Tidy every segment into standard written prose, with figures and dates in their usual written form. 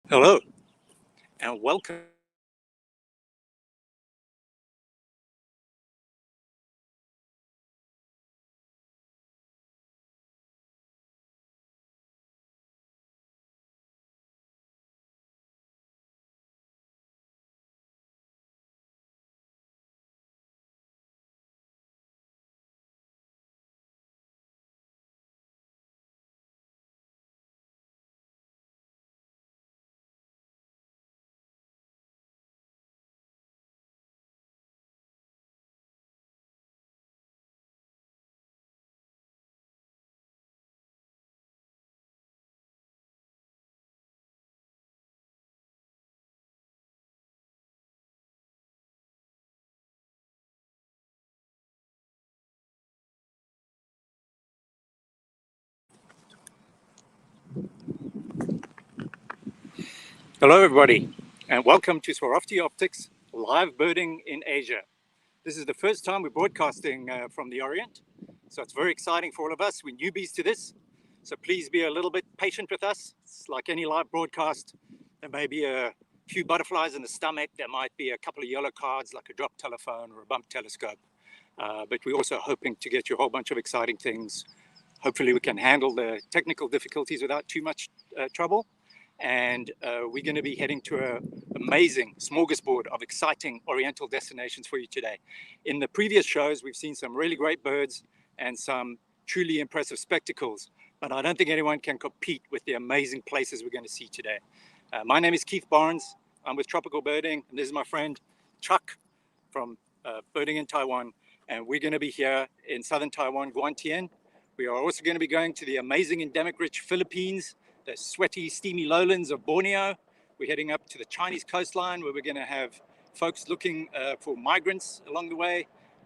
Hello and welcome Hello everybody and welcome to Swarovski Optics live birding in Asia. This is the first time we're broadcasting from the Orient, so it's very exciting for all of us. We're newbies to this, so please be a little bit patient with us. It's like any live broadcast. There may be a few butterflies in the stomach, there might be a couple of yellow cards like a drop telephone or a bump telescope, but we're also hoping to get you a whole bunch of exciting things. Hopefully we can handle the technical difficulties without too much trouble. And we're going to be heading to an amazing smorgasbord of exciting Oriental destinations for you today. In the previous shows, we've seen some really great birds and some truly impressive spectacles, but I don't think anyone can compete with the amazing places we're going to see today. My name is Keith Barnes. I'm with Tropical Birding, and this is my friend Chuck from Birding in Taiwan, and we're going to be here in southern Taiwan, Guantien. We are also going to be going to the amazing endemic-rich Philippines, the sweaty, steamy lowlands of Borneo. We're heading up to the Chinese coastline where we're going to have folks looking for migrants along the way.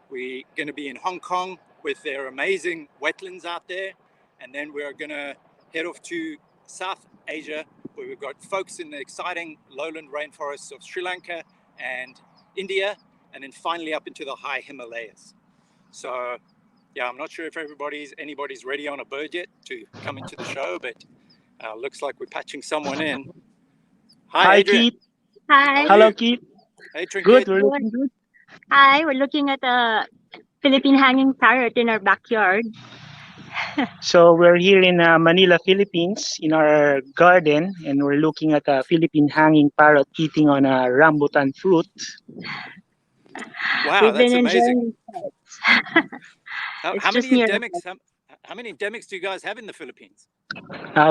We're going to be in Hong Kong with their amazing wetlands out there. And then we're going to head off to South Asia where we've got folks in the exciting lowland rainforests of Sri Lanka and India, and then finally up into the high Himalayas. So yeah, I'm not sure if anybody's ready on a bird yet to come into the show, but looks like we're patching someone in. Hi, Hi, Adrian. Keith. How Hi. are Hello, you? Keith. Hey, Good. Trinket. We're looking good. Hi, we're looking at a Philippine hanging parrot in our backyard. So we're here in Manila, Philippines, in our garden, and we're looking at a Philippine hanging parrot eating on a rambutan fruit. Wow, We've that's been amazing. enjoying it. How, It's how just many near endemics? us. How many endemics do you guys have in the Philippines?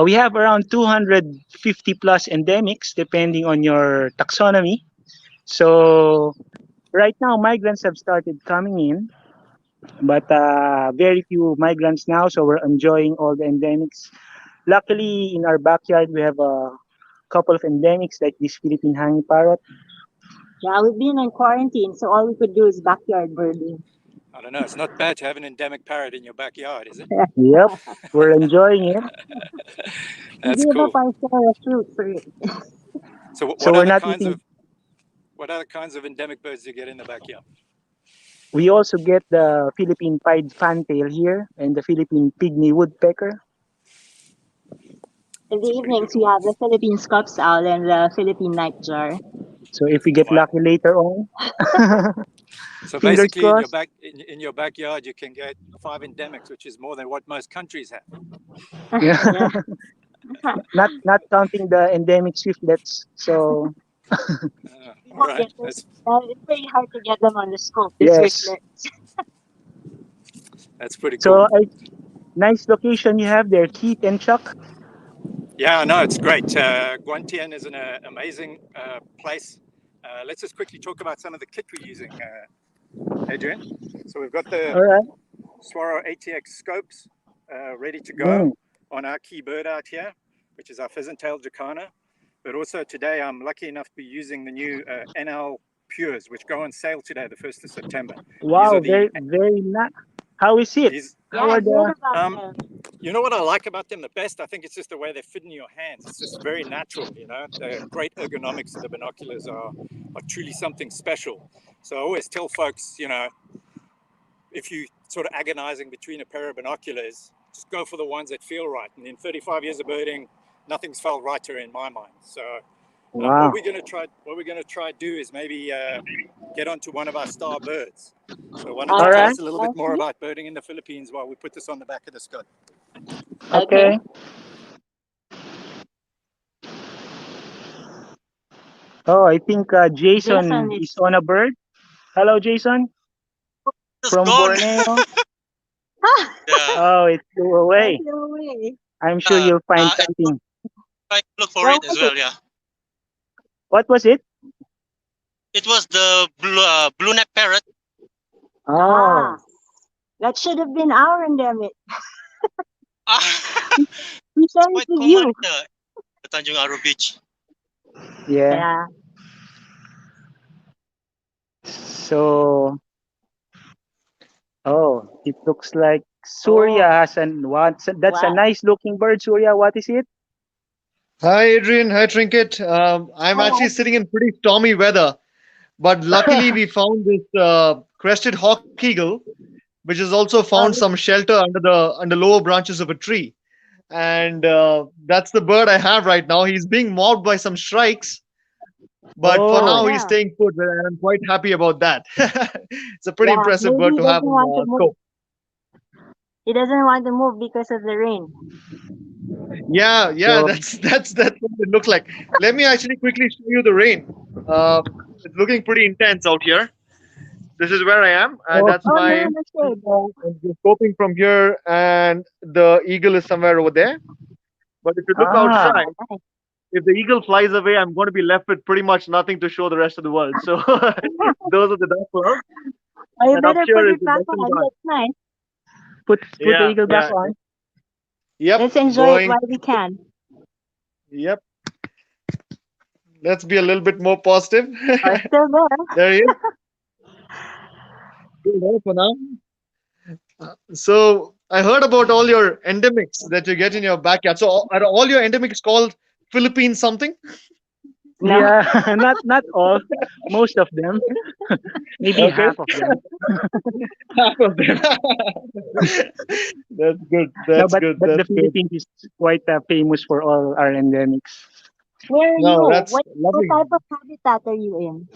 We have around 250 plus endemics, depending on your taxonomy. So right now, migrants have started coming in, but very few migrants now. So we're enjoying all the endemics. Luckily, in our backyard, we have a couple of endemics like this Philippine hanging parrot. Yeah, we've been in quarantine, so all we could do is backyard birding. I don't know. It's not bad to have an endemic parrot in your backyard, is it? Yep, we're enjoying it. We That's gave up cool. our share of fruit for it. So, So we're not eating. what other kinds of endemic birds do you get in the backyard? We also get the Philippine pied fantail here and the Philippine pygmy woodpecker. In the Some pretty evenings, good we have the ones. Philippine scops owl and the Philippine nightjar. So if we get Wow. lucky later on, So fingers basically, crossed. in your backyard, you can get 5 endemics, which is more than what most countries have. Yeah, Yeah. not counting the endemic swiftlets. So We All don't right, get this. It's very hard to get them on the scope, the yes. swiftlets. that's pretty cool. So nice location you have there, Keith and Chuck. Yeah, no, it's great. Guantien is an amazing place. Let's just quickly talk about some of the kit we're using, Adrian. So we've got the All right. Swaro ATX scopes ready to go Mm. on our key bird out here, which is our pheasant-tailed Jacana. But also today, I'm lucky enough to be using the new NL Pures, which go on sale today, the 1st of September. These are Wow, the very nice. How is it? these. How Yeah, are I've heard the? about Um, them. you know what I like about them the best? I think it's just the way they fit in your hands. It's just very natural, you know. The great ergonomics of the binoculars are truly something special. So I always tell folks, you know, if you sort of agonizing between a pair of binoculars, just go for the ones that feel right. And in 35 years of birding, nothing's felt righter in my mind. So Wow. What we're gonna try to do is maybe get onto one of our star birds. So why don't All you tell right. us a little bit more about birding in the Philippines while we put this on the back of the Scud? Okay. Oh, I think Jason Jason is is on a bird. Hello, Jason It's from gone. Borneo. Yeah. Oh, it flew away. no way. I'm sure you'll find I something. try to look for What it as was well. it? Yeah. What was it? It was the blue neck parrot. Oh, That should have been our endemic. Ah, We it's sent it quite to common you. here at Tanjung Aru Beach. yeah. Yeah. So, oh, it looks like Surya Oh, has an what? That's a wow. nice looking bird, Surya. What is it? Hi, Adrian. Hi, Trinket. I'm actually Hi. sitting in pretty stormy weather, but luckily we found this crested hawk eagle, which has also found Oh, some shelter under lower branches of a tree. And that's the bird I have right now. He's being mobbed by some shrikes, but for oh Oh, now he's no. staying put, and I'm quite happy about that. It's a pretty Yeah, impressive maybe bird he to have doesn't in want to move. scope. He doesn't want to move because of the rain. Yeah, so that's what it looks like. Let me actually quickly show you the rain. It's looking pretty intense out here. This is where I am, and oh, that's Oh, you're my in the shade. and we're scoping from here, and the eagle is somewhere over there. But if you look ah, outside, if the eagle flies away, I'm going to be left with pretty much nothing to show the rest of the world. So those are the dark clouds, Oh, you and up better here put is it the back western on. Ghats. That's nice. put the Yeah, eagle back yeah, on. yep, Let's enjoy it going, while we can. yep. Let's be a little bit more positive. Oh, it's still there. There he is. Good enough for now. So I heard about all your endemics that you get in your backyard. So are all your endemics called Philippine something? No. Yeah, not all, most of them, maybe Okay, half of them. half of them. That's good. No, That's but good. the That's good. Philippines is quite famous for all our endemics. Where are No, you? that's What lovely. type of habitat are you in?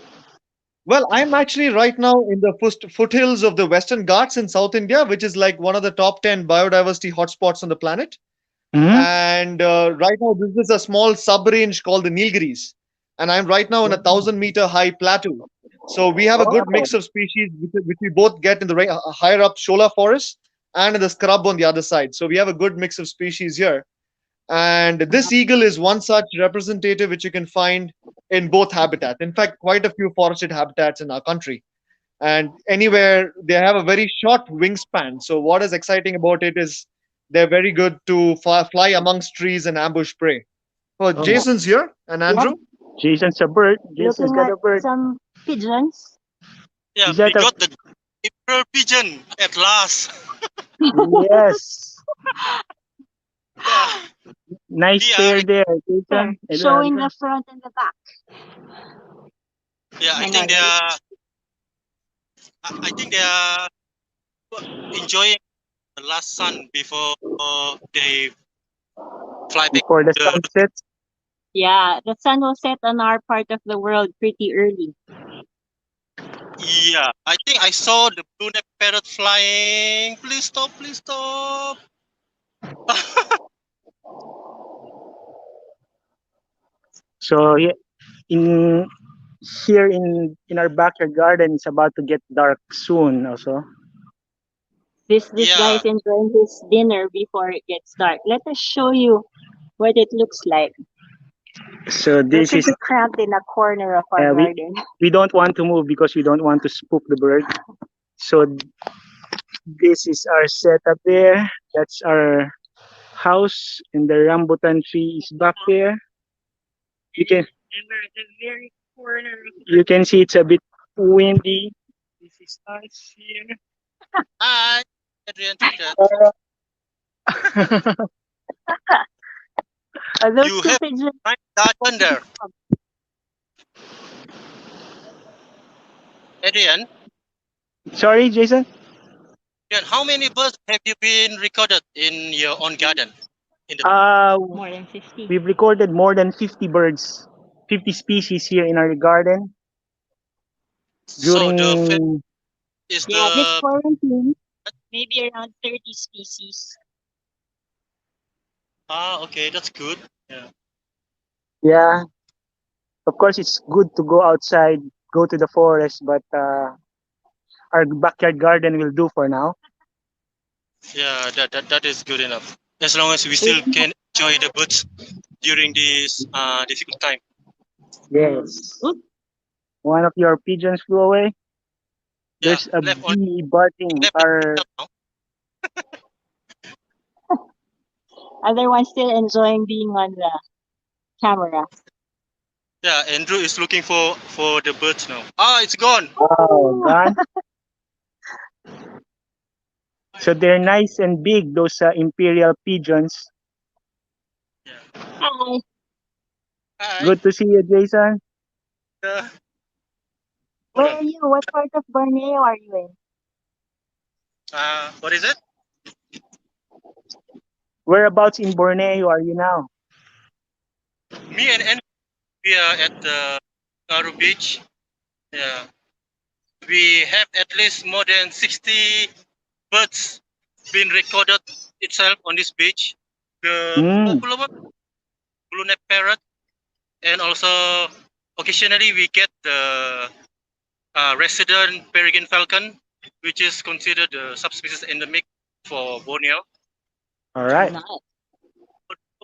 Well, I'm actually right now in the foothills of the Western Ghats in South India, which is like one of the top 10 biodiversity hotspots on the planet. Hmm. And right now, this is a small sub-range called the Nilgiris. And I'm right now in a 1,000-meter high plateau. So we have a good Oh, mix of species, which we both get in the higher up Shola forest and in the scrub on the other side. So we have a good mix of species here. And this eagle is one such representative which you can find in both habitats. In fact, quite a few forested habitats in our country. And anywhere they have a very short wingspan. So what is exciting about it is they're very good to fly amongst trees and ambush prey. Oh, oh, Jason's here and Yeah, Andrew. Jason's a bird. Jason's looking got at a bird. some pigeons. Yeah, Is that we a got the emperor pigeon at last. yes? Yeah, Nice yeah, pair there, There, Jason. showing the front and the back. yeah. I And think they are. I think they are enjoying the last sun before they fly back. Before the To sun sets. yeah, the sun will set on our part of the world pretty early. Yeah, I think I saw the blue neck parrot flying. Please stop! Please stop! So in here in our backyard garden, it's about to get dark soon. Also, This guy Yeah, is enjoying his dinner before it gets dark. Let us show you what it looks like. so We're this is pretty cramped in a corner of our we garden. we don't want to move because we don't want to spook the bird. So this is our setup there. That's our house, and the rambutan tree is back there. You can you can see it's a bit windy. This is us here. hi, Adrian. Trinket. Those You two have pigeons. a nice garden there, Adrian. Sorry, Jason. Adrian, how many birds have you been recorded in your own garden? In the Uh, More than 50. we've recorded more than 50 birds 50 species here in our garden. So the fish During is Yeah, this the quarantine, maybe around 30 species. okay, that's good. Yeah. yeah, of course it's good to go outside, go to the forest, but our backyard garden will do for now. Yeah, that is good enough. As long as we still can enjoy the birds during this difficult time. Yes. Oop. One of your pigeons flew away. Yeah, There's a left on bee buzzing. left Our now. Other ones still enjoying being on the camera. Yeah, Andrew is looking for the birds now. Ah, it's gone. oh, gone. So they're nice and big. Those imperial pigeons. Yeah. Hi. Hi. Good to see you, Jason. Hold Where on. are you? What part of Borneo are you in? What is it? Whereabouts in Borneo are you now? Me and Andrew, we are at the Nauru beach. Yeah. We have at least more than 60 birds been recorded itself on this beach. The Mm. popular one, blue neck parrot, and also occasionally we get the resident peregrine falcon, which is considered a subspecies endemic for Borneo. All right. Nice.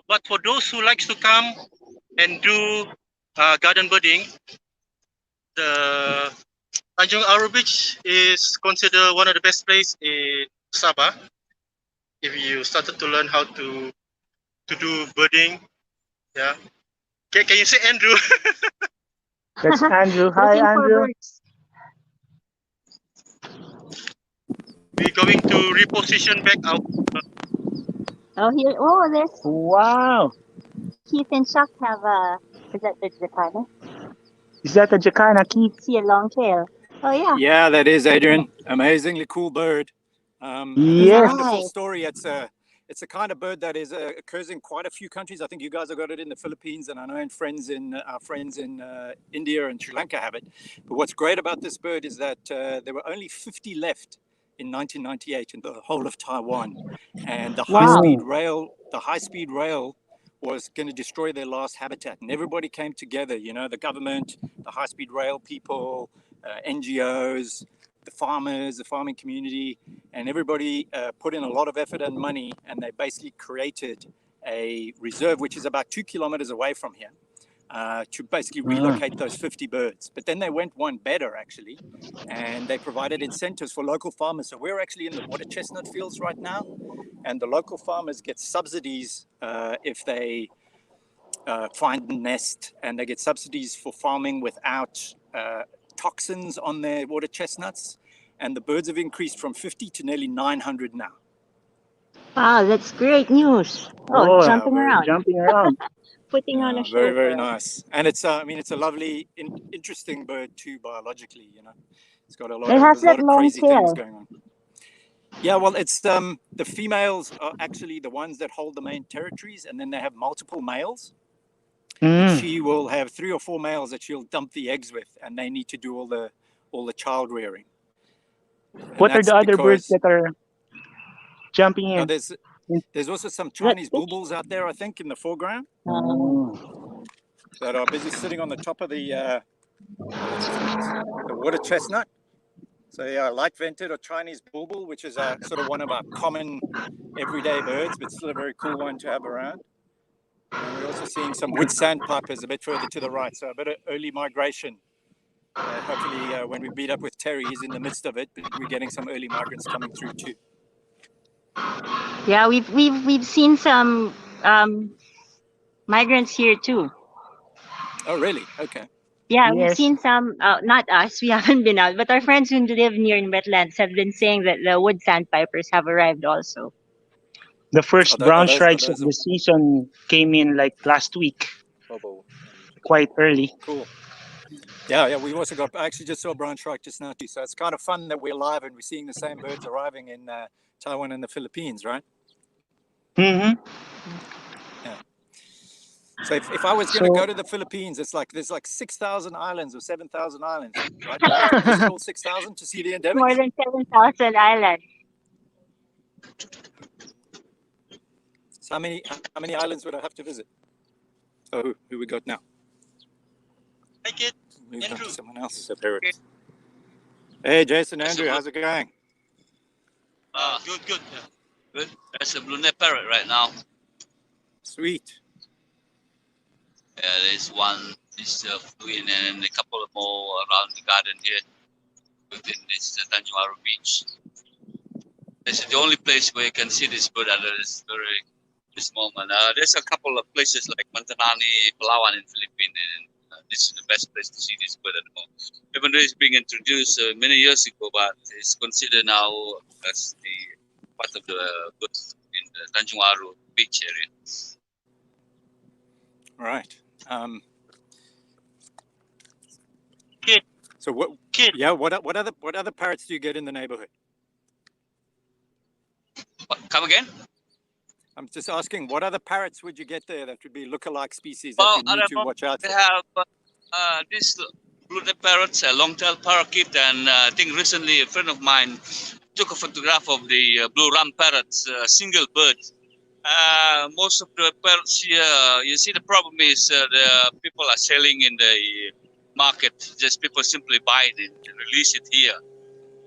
But for those who likes to come and do garden birding, the Tanjung Aru Beach is considered one of the best place in Sabah. If you started to learn how to do birding, yeah. Can you say Andrew? That's Andrew. Hi, Looking for Andrew. birds. We're going to reposition back our. Oh, here. Oh, there's Wow. Keith and Chuck have a. Is that the Jacana? Is that a Jacana, Keith? See a long tail. Oh yeah. Yeah, that is Adrian. Amazingly cool bird. There's a Yes. wonderful Nice. story. It's a kind of bird that is occurs in quite a few countries. I think you guys have got it in the Philippines, and I know our friends in India and Sri Lanka have it. But what's great about this bird is that there were only 50 left in 1998 in the whole of Taiwan, and the Wow. high speed rail was going to destroy their last habitat, and everybody came together. You know, the government, the high speed rail people, NGOs, the farmers, the farming community, and everybody put in a lot of effort and money, and they basically created a reserve which is about 2 kilometers away from here to basically relocate those 50 birds. But then they went one better, actually, and they provided incentives for local farmers. So we're actually in the water chestnut fields right now, and the local farmers get subsidies if they find a nest, and they get subsidies for farming without toxins on their water chestnuts, and the birds have increased from 50 to nearly 900 now. Wow, that's great news. Oh, Oh, jumping around, jumping around. putting on a show Very, very for us. nice. And it's it's a lovely, interesting bird too, biologically. You know, it's got It has there's a lot that of long crazy things tail. going on. Yeah, well, it's the females are actually the ones that hold the main territories, and then they have multiple males. And Mm. she will have 3 or 4 males that she'll dump the eggs with, and they need to do all the child rearing. And What are that's the other birds because that are jumping in? there's also some Is that Chinese fish? bulbuls out there, I think, in the foreground Oh. that are busy sitting on the top of the water chestnut. So yeah, light vented or Chinese bulbul, which is sort of one of our common everyday birds, but still a very cool one to have around. And we're also seeing some wood sandpipers a bit further to the right, so a bit of early migration. Hopefully, when we meet up with Terry, he's in the midst of it, but we're getting some early migrants coming through too. Yeah, we've seen some migrants here too. Oh, really? Okay. Yeah, we've Yes. seen some. Not us. We haven't been out, but our friends who live near in wetlands have been saying that the wood sandpipers have arrived also. The first brown Are stripes of those the season came in like last week, quite early. cool? Yeah, we've also got. I actually just saw a brown shrike just now too. So it's kind of fun that we're live and we're seeing the same birds arriving in Taiwan and the Philippines, right? Mm-hmm. So if I was going to So go to the Philippines, it's like there's like 6,000 islands or 7,000 islands, right? Do I have to visit all 6,000 to see the More endemics? than 7,000 islands. So how many islands would I have to visit? Oh, who we got now? Make it. Moved on Andrew. to someone else. The parrots. Hey, Jason, That's Andrew, a how's it going? Good. Yeah. good. That's a blue neck parrot right now. Sweet. There's one. This flew in, and a couple of more around the garden here within this Tanjung Aru beach. This is the only place where you can see this bird at this moment. There's a couple of places like Mantanani, Palawan in Philippines, and this is the best place to see this bird at the moment. Even though it's being introduced many years ago, but it's considered now as the part of the bird in the Tanjung Aru beach area. Right. Kid. So what? Kid. Yeah. What other parrots do you get in the neighborhood? Come again? I'm just asking, what other parrots would you get there that would be lookalike species Well, that you need to watch out we for? have this blue-necked parrots, a long-tailed parakeet, and I think recently a friend of mine took a photograph of the blue ram parrots, single bird. Most of the parrots here, you see, the problem is the people are selling in the market. Just people simply buy it and release it here.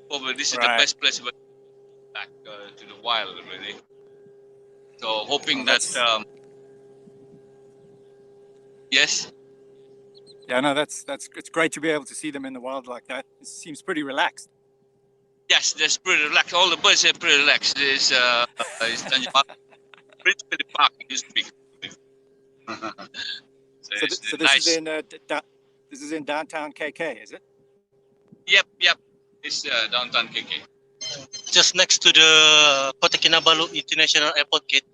Probably this is the best place to back to the wild, really. So hoping that yes. Yeah, no, it's great to be able to see them in the wild like that. It seems pretty relaxed. Yes, that's pretty relaxed. All the birds are pretty relaxed. It's Tanjung Principally Park. It used to be. So nice. This is in downtown KK, is it? Yep. It's downtown KK. Just next to the Kota Kinabalu International Airport gate.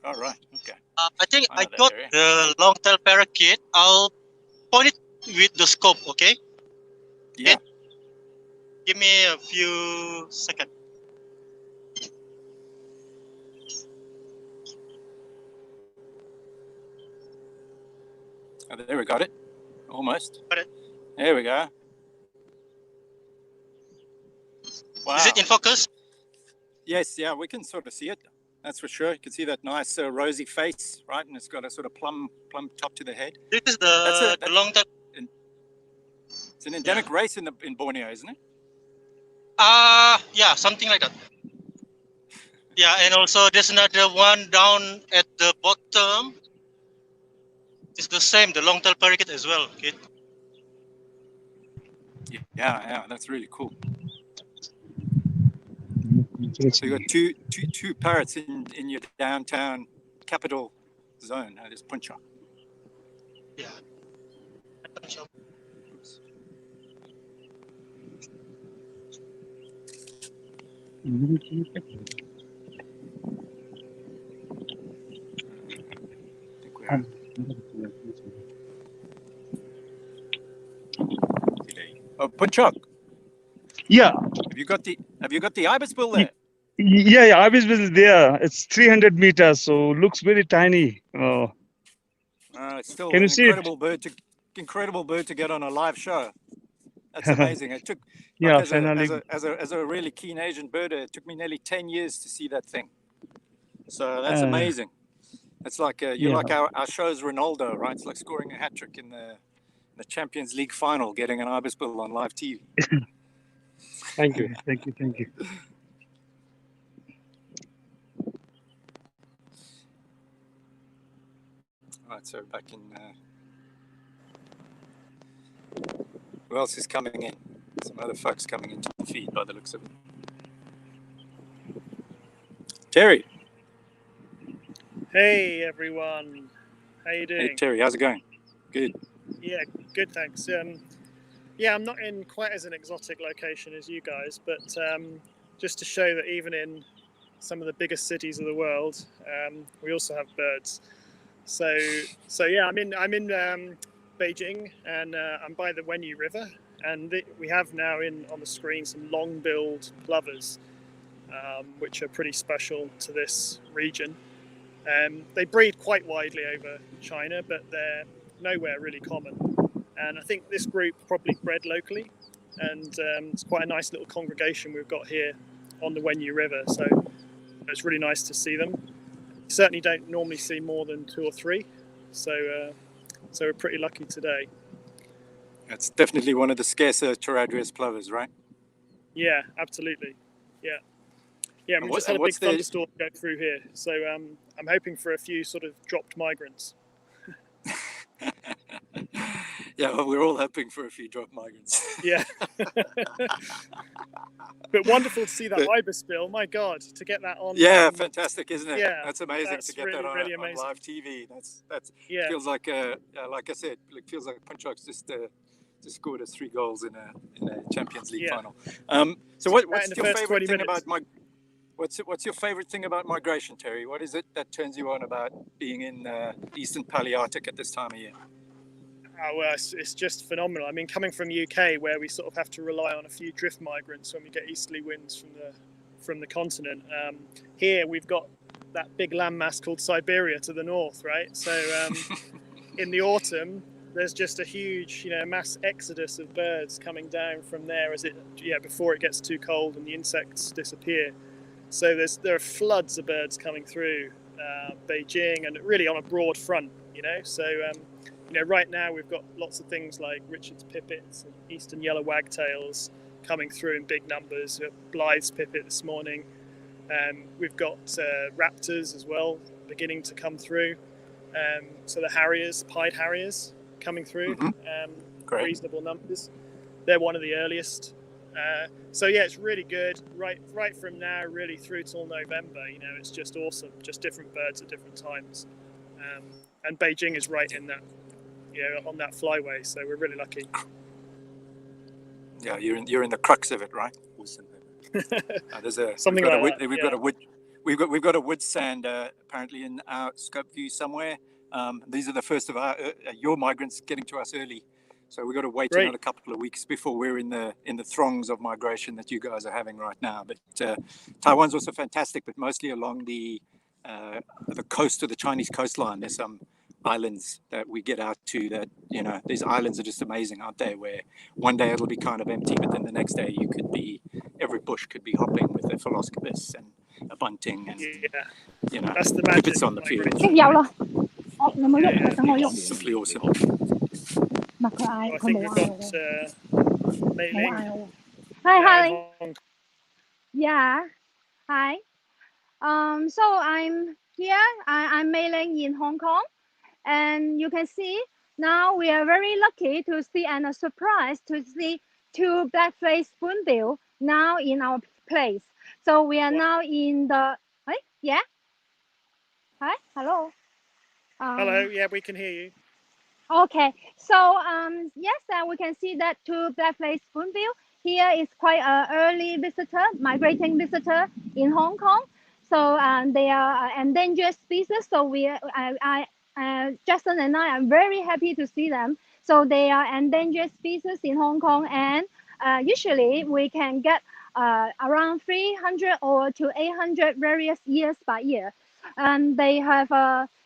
All right. Okay. I think I I know that got area. the long-tail parakeet. I'll point it with the scope, okay? Yeah. Give me a few seconds. Oh, there we got it. Almost. Got it. There we go. Wow. Is it in focus? Yes, yeah, we can sort of see it. That's for sure. You can see that nice rosy face, right? And it's got a sort of plum top to the head. This is the long-tail. It's an endemic race in Borneo, isn't it? Yeah, something like that. Yeah, and also there's another one down at the bottom. It's the same, the long-tail parakeet as well. Okay. Yeah, that's really cool. So you got two parrots in your downtown capital zone. There's Phunchok. Yeah. Oh, Phunchok. yeah, Have you got the ibis bill there? yeah, ibis is there. It's 300 meters, so looks very tiny. Oh, It's still can an you see it? incredible bird to get on a live show. That's amazing. It took Yeah, as finally. a really keen Asian birder, it took me nearly 10 years to see that thing. So that's amazing. It's like you're like our show's Ronaldo, right? It's like scoring a hat trick in the Champions League final, getting an ibis bill on live TV. Thank you. All right, so back in. Who else is coming in? Some other folks coming into the feed by the looks of it. Terry. Hey everyone, how you doing? Hey Terry, how's it going? Good. Yeah, good, thanks. Yeah, I'm not in quite as an exotic location as you guys, but just to show that even in some of the biggest cities of the world, we also have birds. So yeah, I'm in Beijing, and I'm by the Wenyu River, and we have now on the screen some long-billed plovers, which are pretty special to this region. They breed quite widely over China, but they're nowhere really common. And I think this group probably bred locally, and it's quite a nice little congregation we've got here on the Wenyu River. So it's really nice to see them. You certainly don't normally see more than 2 or 3, so we're pretty lucky today. It's definitely one of the scarcer Charadrius plovers, right? Yeah, absolutely. Yeah. Yeah, we just had a big thunderstorm go through here, so I'm hoping for a few sort of dropped migrants. Yeah, well, we're all hoping for a few dropped migrants. Yeah. But wonderful to see that ibis bill. My God, to get that on. Yeah, fantastic, isn't it? Yeah, that's amazing to get really, that on, really on live TV. That's yeah. Feels like like I said, it feels like Phunchok's just scored us 3 goals in a Champions League final. So what's your favorite thing about What's your favorite thing about migration, Terry? What is it that turns you on about being in the Eastern Palearctic at this time of year? Oh, well, it's just phenomenal. I mean, coming from UK, where we sort of have to rely on a few drift migrants when we get easterly winds from the continent. Here we've got that big landmass called Siberia to the north, right? So in the autumn, there's just a huge, mass exodus of birds coming down from there before it gets too cold and the insects disappear. So there are floods of birds coming through Beijing, and really on a broad front, So, right now we've got lots of things like Richard's pipits and eastern yellow wagtails coming through in big numbers. We have Blythe's pipit this morning. We've got raptors as well beginning to come through. So the harriers, pied harriers coming through, reasonable numbers. They're one of the earliest. So yeah, it's really good. Right from now, really through till November. It's just awesome. Just different birds at different times, and Beijing is right in that, on that flyway. So we're really lucky. Yeah, you're in the crux of it, right? There's something like that. We've got a wood sand apparently in our scope view somewhere. These are the first of your migrants getting to us early. So we've got to wait another couple of weeks before we're in the throngs of migration that you guys are having right now. But Taiwan's also fantastic, but mostly along the coast of the Chinese coastline. There's some islands that we get out to that, these islands are just amazing, aren't they? Where one day it'll be kind of empty, but then the next day every bush could be hopping with a Philoscopus and a bunting and, that's the magic. Pipits on the field. Simply awesome. I think we've got Meiling. Hi. Yeah. Hi. So I'm here. I'm Meiling in Hong Kong, and you can see now we are very lucky to see and a surprise to see 2 black-faced spoonbill now in our place. So we are now in the. Yeah. Hi. Hello. Hello. Yeah, we can hear you. Okay, so yes, we can see that 2 black-faced spoonbill here is quite an early visitor, migrating visitor in Hong Kong. So they are endangered species. So Justin and I are very happy to see them. So they are endangered species in Hong Kong, and usually we can get around 300 or to 800 various years by year. And they have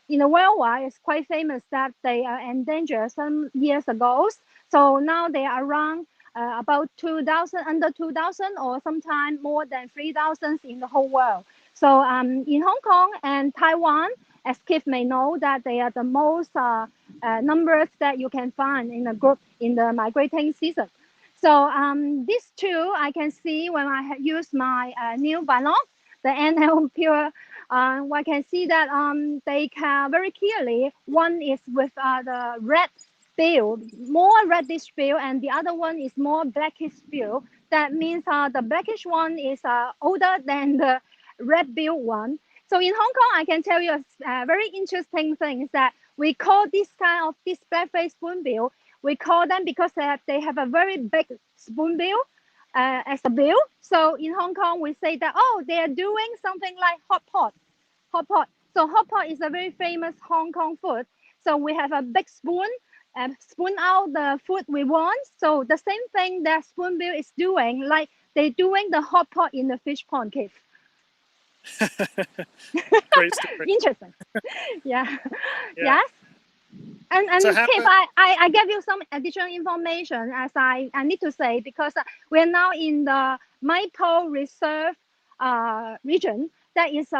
in the worldwide, it's quite famous that they are endangered some years ago. So now they are around about 2,000, under 2,000, or sometimes more than 3,000 in the whole world. So in Hong Kong and Taiwan, as Keith may know, that they are the most numbers that you can find in a group in the migrating season. So these 2, I can see when I use my new binoc, the NL Pure. I can see that they can very clearly. One is with the red bill, more reddish bill, and the other one is more blackish bill. That means the blackish one is older than the red bill one. So in Hong Kong, I can tell you a very interesting thing is that we call this black-faced spoonbill. We call them because they have a very big spoonbill. As a bill. So in Hong Kong, we say that, they are doing something like hot pot. So hot pot is a very famous Hong Kong food. So we have a big spoon and spoon out the food we want. So the same thing that spoonbill is doing, like they're doing the hot pot in the fish pond cave. Great story. Interesting. Yeah. Yeah. Yes. And So how? Kev, I gave you some additional information as I need to say, because we're now in the Maple Reserve region that is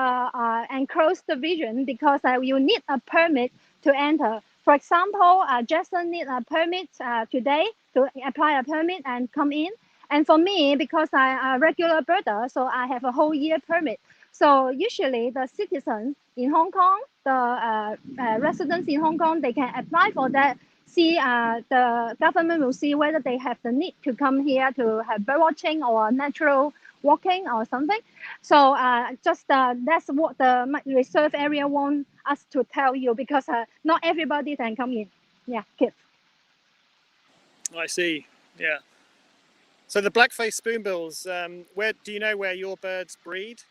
enclosed region, because you need a permit to enter. For example, Jason need a permit today to apply a permit and come in. And for me, because I'm a regular birder, so I have a whole year permit. So usually the citizens in Hong Kong, the residents in Hong Kong, they can apply for that. See, the government will see whether they have the need to come here to have bird watching or natural walking or something. So that's what the reserve area want us to tell you, because not everybody can come in. Yeah, Kip. I see. Yeah. So the black-faced spoonbills, where do you know where your birds breed?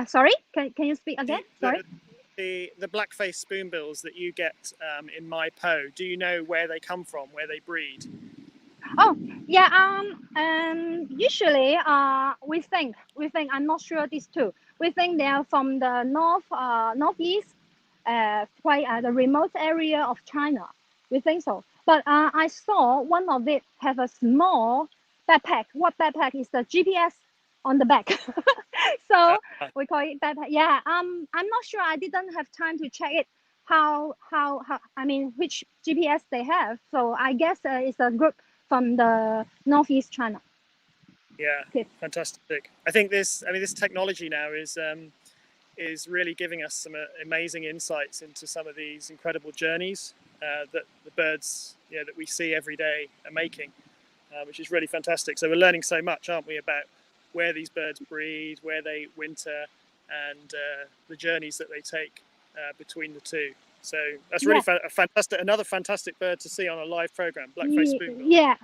Sorry, can you speak again? Sorry. The black-faced spoonbills that you get in Mai Po, do you know where they come from, where they breed? Oh, yeah. Usually, we think. I'm not sure these two. We think they are from the northeast, quite the remote area of China. We think so. But I saw one of it have a small backpack. What backpack is the GPS on the back? So we call it backpack. Yeah. I'm not sure. I didn't have time to check it. How I mean, which GPS they have. So I guess it's a group from the northeast China. Yeah, Okay. Fantastic. I think this technology now is really giving us some amazing insights into some of these incredible journeys that the birds, that we see every day are making, which is really fantastic. So we're learning so much, aren't we, about where these birds breed, where they winter, and the journeys that they take between the two. So that's really another fantastic bird to see on a live program, black-faced spoonbill. Yeah.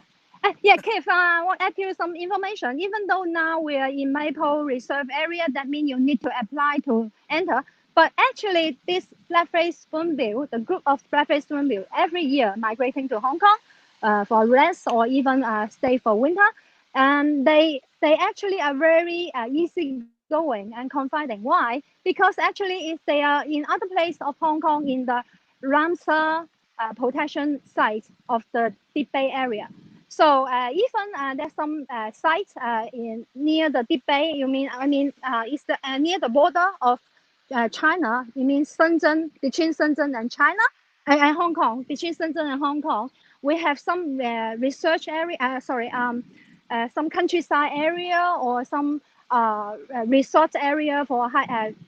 Yeah, Kev, I want to add you some information. Even though now we are in Maple Reserve area, that means you need to apply to enter. But actually, this black-faced spoonbill, the group of black-faced spoonbill, every year migrating to Hong Kong for rest or even stay for winter. And they actually are very easygoing and confiding. Why? Because actually, if they are in other place of Hong Kong, in the Ramsar protection site of the Deep Bay area. So even there's some sites in near the Deep Bay. It's near the border of China. You mean Shenzhen, between Shenzhen and China, and Hong Kong, between Shenzhen and Hong Kong. We have some research area. Some countryside area or some resort area for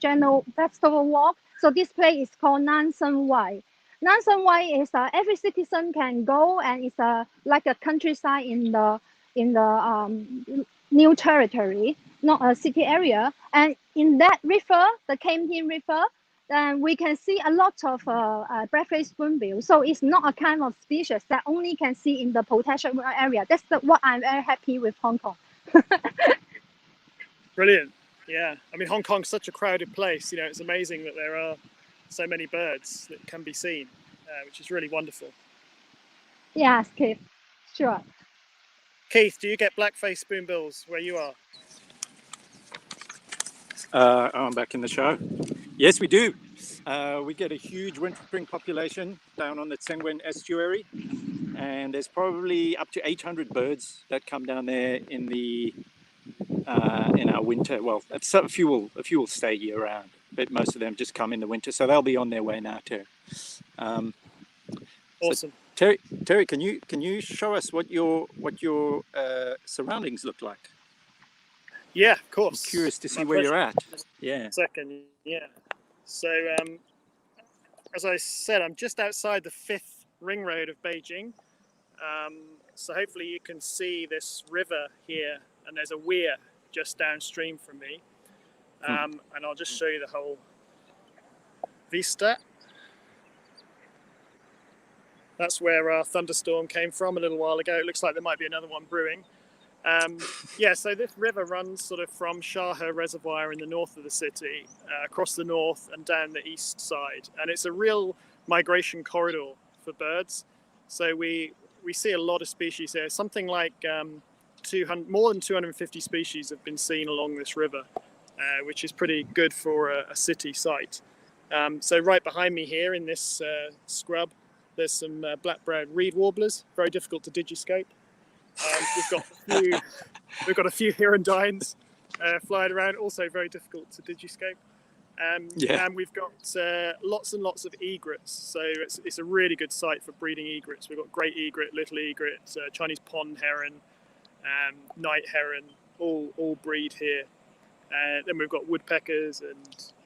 general festival walk. So this place is called Nansen Wai. Nansen Wai is every citizen can go, and it's like a countryside in the new territory, not a city area. And in that river, the Campin River, then we can see a lot of black-faced spoonbill. So it's not a kind of species that only can see in the protection area. That's what I'm very happy with Hong Kong. Brilliant. Yeah. I mean, Hong Kong's such a crowded place. It's amazing that there are so many birds that can be seen, which is really wonderful. Yes, Keith. Sure. Keith, do you get black-faced spoonbills where you are? I'm back in the show. Yes, we do. We get a huge wintering population down on the Tsengwen estuary, and there's probably up to 800 birds that come down there in our winter. Well, a few will stay year round, but most of them just come in the winter, so they'll be on their way now too. Awesome. So, Terry, can you show us what your surroundings look like? Yeah, of course. I'm curious to see where you're at. Yeah. Second, yeah. So, as I said, I'm just outside the 5th ring road of Beijing. So hopefully you can see this river here, and there's a weir just downstream from me. And I'll just show you the whole vista. That's where our thunderstorm came from a little while ago. It looks like there might be another one brewing. So this river runs sort of from Shahe Reservoir in the north of the city, across the north and down the east side. And it's a real migration corridor for birds. So we see a lot of species here, something like more than 250 species have been seen along this river, which is pretty good for a city site. So right behind me here in this scrub, there's some black-browed reed warblers, very difficult to digiscope. We've got a few hirundines flying around, also very difficult to digiscope. And we've got lots and lots of egrets, so it's a really good site for breeding egrets. We've got great egret, little egret, Chinese pond heron, night heron, all breed here. Then we've got woodpeckers and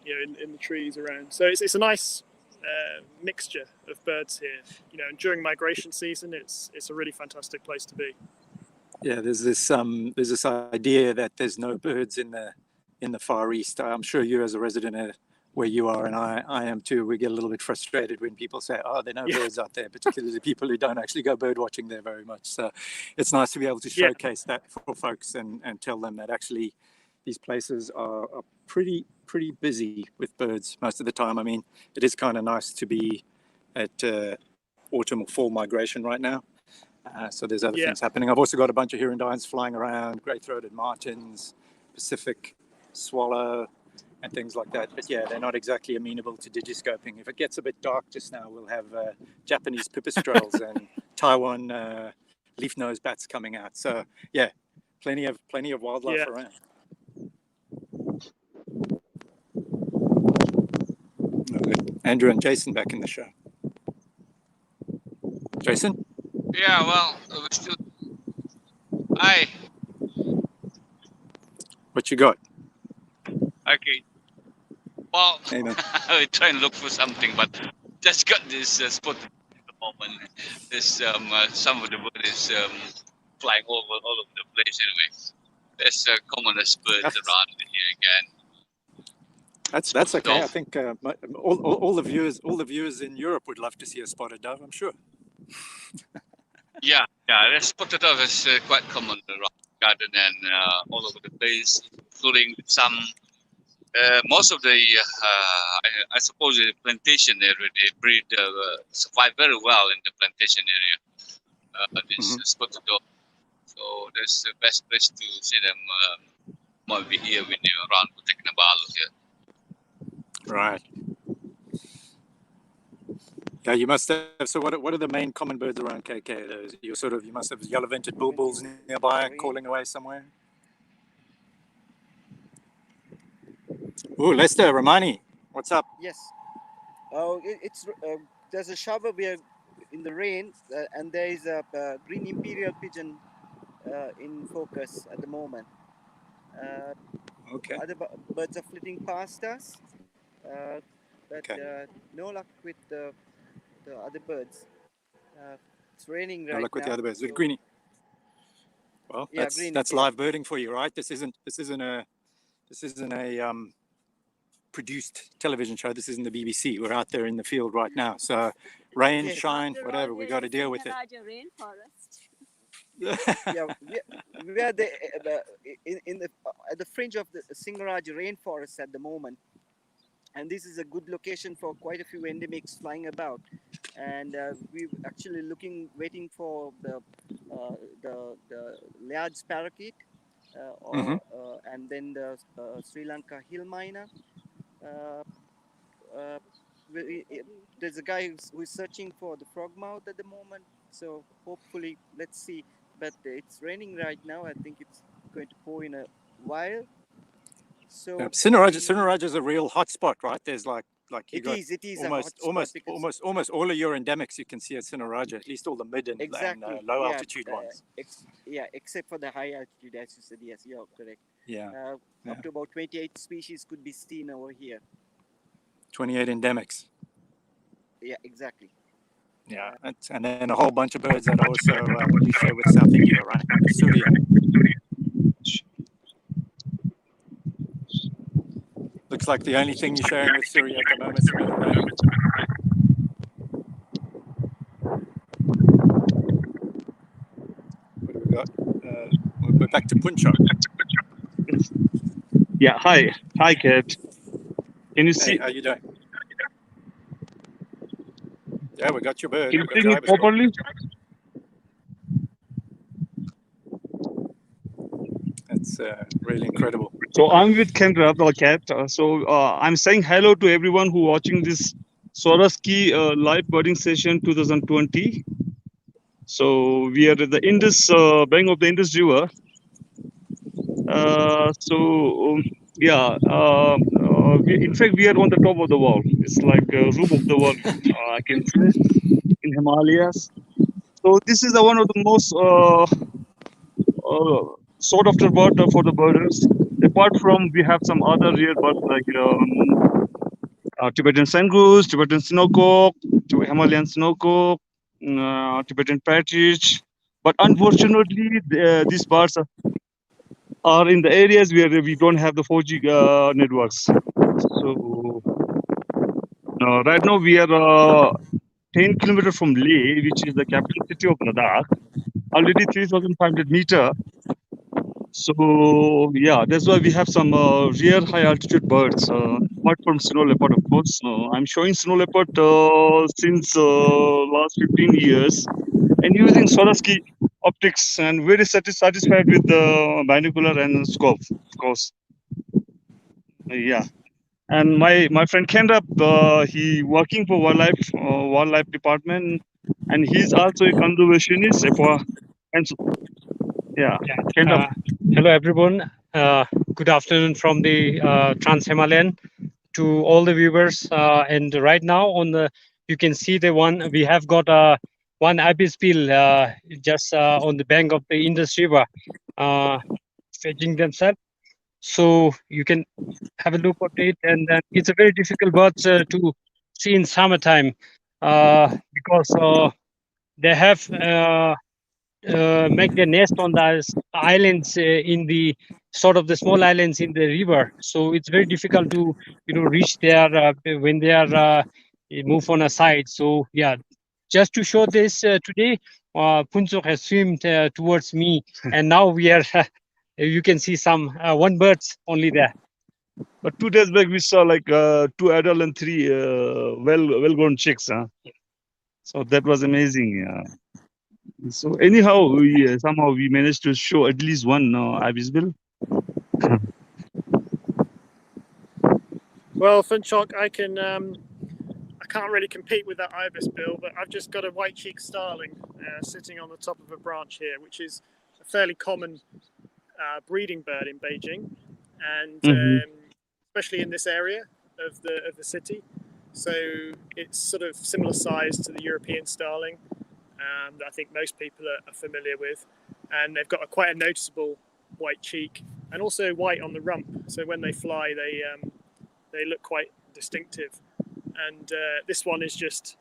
in the trees around. So it's a nice mixture of birds here. And during migration season, it's a really fantastic place to be. Yeah, there's this idea that there's no birds in the Far East. I'm sure you, as a resident where you are, and I am too, we get a little bit frustrated when people say, "Oh, there are no birds out there," particularly people who don't actually go bird watching there very much. So it's nice to be able to showcase that for folks and tell them that actually these places are pretty busy with birds most of the time. I mean, it is kind of nice to be at autumn or fall migration right now. So there's other things happening. I've also got a bunch of hirundines flying around, great-throated martins, Pacific swallow, and things like that. But yeah, they're not exactly amenable to digiscoping. If it gets a bit dark just now, we'll have Japanese pipistrelles and Taiwan leaf-nosed bats coming out. So yeah, plenty of wildlife around. Andrew and Jason back in the show. Jason? Yeah, well, we're still. Hi. What you got? Okay. Well, we try and look for something, but just got this spot at the moment. There's some of the bird is flying all over the place. Anyway, there's commonest birds around here again. That's okay. I think all the viewers in Europe would love to see a spotted dove, I'm sure. Yeah, the spotted dove is quite common around the garden and all over the place, including some. Most of the, I suppose, the plantation area, they breed, survive very well in the plantation area. This spotted dove. So that's the best place to see them. Might be here when you're around Kinabalu here. Right. Yeah, you must have. So, what are the main common birds around KK? Those you must have yellow-vented bulbuls nearby, calling away somewhere. Oh, Lester, Ramani, what's up? Yes. It's there's a shower where in the rain, and there is a green imperial pigeon in focus at the moment. Okay. Other birds are flitting past us, but no luck with the other birds. It's raining right now. No luck with the other birds. With Greenie. Well, Yeah, that's live birding for you, right? This isn't a produced television show. This isn't the BBC. We're out there in the field right now. So rain, shine, whatever, we got to deal with it. Yeah, we are at the fringe of the Singaraja rainforest at the moment, and this is a good location for quite a few endemics flying about. And we're actually waiting for the large parakeet, and then the Sri Lanka hill myna. There's a guy who's searching for the frogmouth at the moment, so hopefully, let's see. But it's raining right now. I think it's going to pour in a while. So Sinaraja is a real hot spot, right? There's like you got it is almost all of your endemics you can see at Sinaraja, at least all the mid and low altitude ones. Except for the high altitude, as you said. Yes, you're correct. Yeah. Up to about 28 species could be seen over here. 28 endemics. Yeah, exactly. Yeah, and then a whole bunch of birds that also you share with South India, right? Surya. Looks like the only thing you're sharing with Surya at the moment is rain. What do we got? We're back to Phunchok. Yeah, hi, Kate. Can you see? How you doing? Yeah, we got your bird. Can you see me properly? It's really incredible. So I'm with Kendra, the cat. I'm saying hello to everyone who watching this Swarovski live birding session 2020. So we are at the Indus bank of the Indus River. In fact, we are on the top of the wall. It's like a roof of the wall. I can say in Himalayas. So this is one of the most sought after bird for the birders. Apart from, we have some other rare birds like Tibetan sandgoose, Tibetan snowcock, Himalayan snowcock, Tibetan partridge. But unfortunately, these birds are in the areas where we don't have the 4G networks. So right now we are 10 kilometers from Leh, which is the capital city of Ladakh, already 3,500 meters. So yeah, that's why we have some rare high altitude birds, apart from snow leopard, of course. I'm showing snow leopard since last 15 years and using Swarovski optics and very satisfied with the binocular and scope, of course. Yeah. And my friend Kendra, he working for wildlife department, and he's also a conservationist. And so, yeah, Kendra. Hello, everyone. Good afternoon from the Trans-Himalayan to all the viewers. And right now, you can see we have got one ibis bill just on the bank of the Indus River, fetching themselves. So you can have a look at it, and it's a very difficult bird to see in summertime because they have make their nest on the islands in the sort of the small islands in the river. So it's very difficult to reach there when they are move on a side. So yeah, just to show this today, Phunchok has swum towards me, and now we are. You can see some one birds only there. But 2 days back we saw like 2 adult and 3 well-grown chicks. So that was amazing. So anyhow, somehow we managed to show at least one ibis bill. Well, Phunchok, I can't really compete with that ibis bill, but I've just got a white-cheeked starling sitting on the top of a branch here, which is a fairly common breeding bird in Beijing, and especially in this area of the city. So it's sort of similar size to the European starling that I think most people are familiar with, and they've got quite a noticeable white cheek and also white on the rump. So when they fly, they look quite distinctive. And this one is just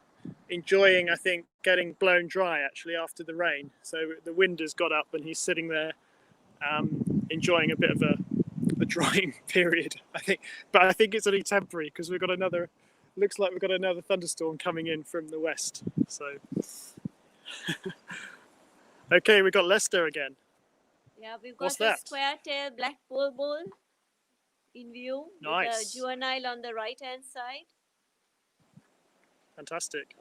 enjoying, I think, getting blown dry actually after the rain. So the wind has got up and he's sitting there enjoying a bit of a drying period, I think. But I think it's only temporary because looks like we've got another thunderstorm coming in from the west. So, okay, we've got Leicester again. Yeah, we've got What's a that? square-tailed black bulbul in view. Nice. With a juvenile on the right-hand side. Fantastic.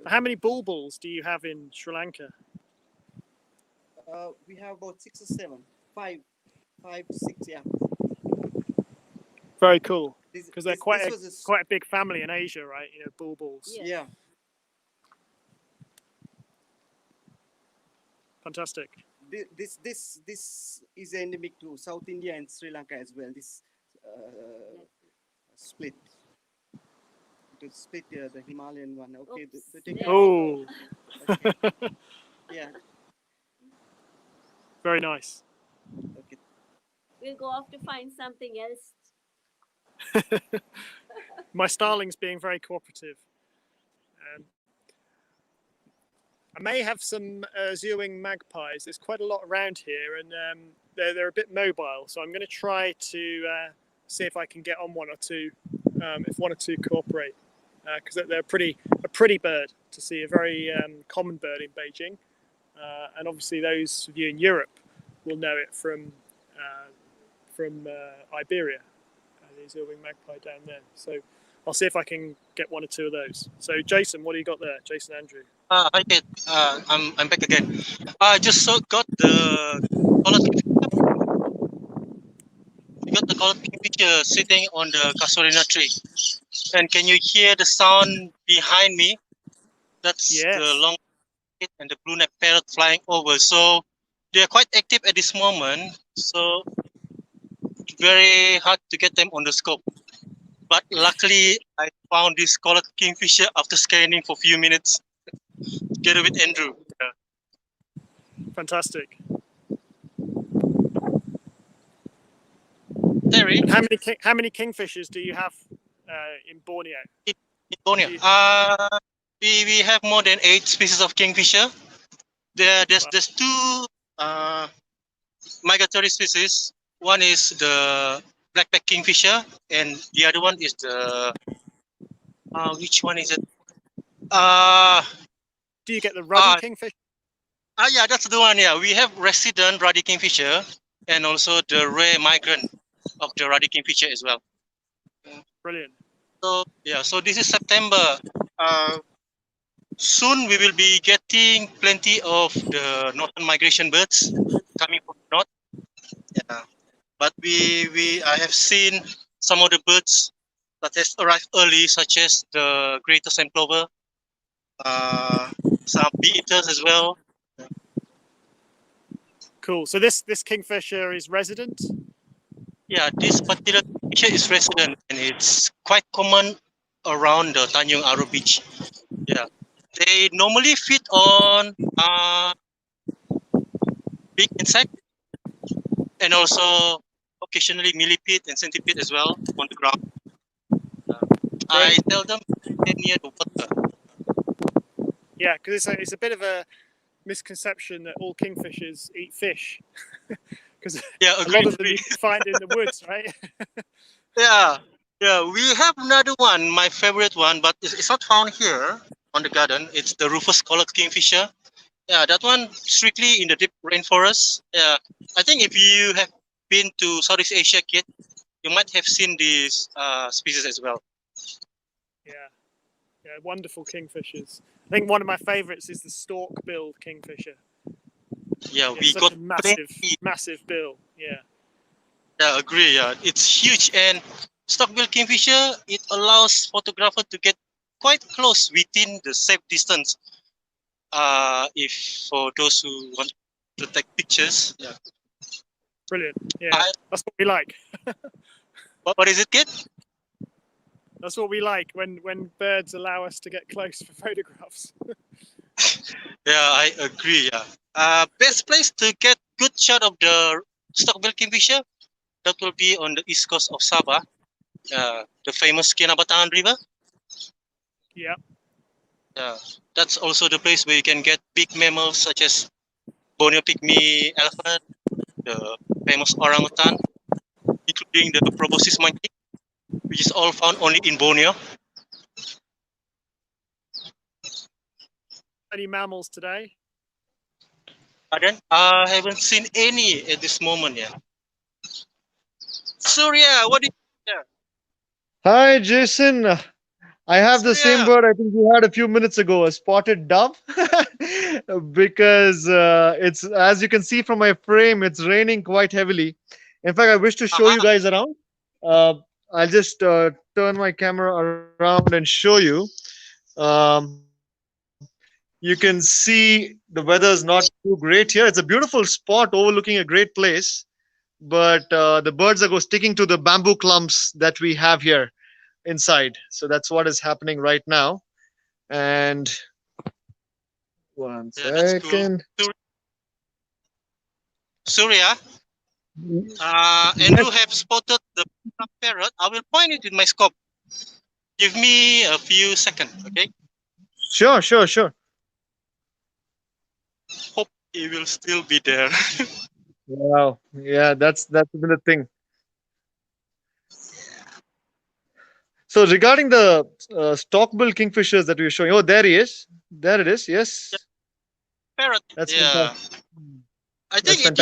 How many bulbuls do you have in Sri Lanka? We have about 6 or 7, 5, 6, yeah. Very cool. Because they're quite a big family in Asia, right? You know, bulbuls. Yeah. Fantastic. This is endemic to South India and Sri Lanka as well. This split. To split the Himalayan one. Okay. Oh. Okay. Yeah. Very nice. Okay. We'll go off to find something else. My starling's being very cooperative. I may have some zooing magpies. There's quite a lot around here, and they're a bit mobile. So I'm going to try to see if I can get on one or two, if one or two cooperate, because they're a pretty bird to see, a very common bird in Beijing, and obviously those of you in Europe will know it from Iberia. The zooing magpie down there. So I'll see if I can get one or two of those. So Jason, what do you got there? Jason Andrew. Hi, Ted. I'm back again. I just got the got the colored kingfisher sitting on the casuarina tree. And can you hear the sound behind me? That's Yes. the long and the blue neck parrot flying over. So they are quite active at this moment. So very hard to get them on the scope. But luckily, I found this colored kingfisher after scanning for a few minutes together with Andrew. Fantastic. Terry, And how many kingfishers do you have in Borneo? in Borneo, we have more than 8 species of kingfisher. There's two migratory species. One is the black-backed kingfisher, and the other one is the which one is it? Do you get the ruddy kingfisher? Yeah, that's the one. Yeah, we have resident ruddy kingfisher and also the rare migrant of the ruddy kingfisher as well. Brilliant. So yeah, so this is September. Soon we will be getting plenty of the northern migration birds coming from the north. Yeah, but I have seen some of the birds that has arrived early, such as the greater sand plover, some bee eaters as well. Cool. So this kingfisher is resident? Yeah, this particular kingfisher is resident, and it's quite common around the Tanjung Aru beach. Yeah, they normally feed on big insect and also occasionally millipede and centipede as well on the ground. I tell them they're near the water. Yeah, because it's a bit of a misconception that all kingfishers eat fish. Because yeah, a lot of them you can find in the woods, right? Yeah, we have another one, my favorite one, but it's not found here on the garden. It's the rufous collared kingfisher. Yeah, that one strictly in the deep rainforest. Yeah, I think if you have been to Southeast Asia, kid, you might have seen these species as well. Yeah, wonderful kingfishers. I think one of my favorites is the stork-billed kingfisher. Yeah, we such got a massive bill. Yeah. Yeah, agree. Yeah, it's huge, and stock-billed kingfisher, it allows photographer to get quite close within the safe distance. If for those who want to take pictures, yeah. Brilliant. Yeah, that's what we like. What is it, kid? That's what we like when birds allow us to get close for photographs. Yeah, I agree. Yeah. Best place to get good shot of the stock-billed kingfisher, that will be on the east coast of Sabah, the famous Kinabatangan River. Yeah. Yeah, that's also the place where you can get big mammals such as Borneo pygmy elephant, the famous orangutan, including the proboscis monkey, which is all found only in Borneo. Any mammals today? Pardon? I haven't seen any at this moment yet. Surya, what do you think? Hi, Jason. I have the same bird I think you had a few minutes ago, a spotted dove, because it's, as you can see from my frame, it's raining quite heavily. In fact, I wish to show you guys around. I'll just turn my camera around and show you. You can see the weather is not too great here. It's a beautiful spot overlooking a great place, but the birds are sticking to the bamboo clumps that we have here inside. So that's what is happening right now. And one second. Cool. Surya, Andrew have spotted the parrot. I will point it in my scope. Give me a few seconds, okay? Sure. Hope he will still be there. Wow. Yeah, that's the thing. So regarding the stock-billed kingfishers that we were showing, oh, there he is. There it is. Yes. Parrot. That's fantastic. I think it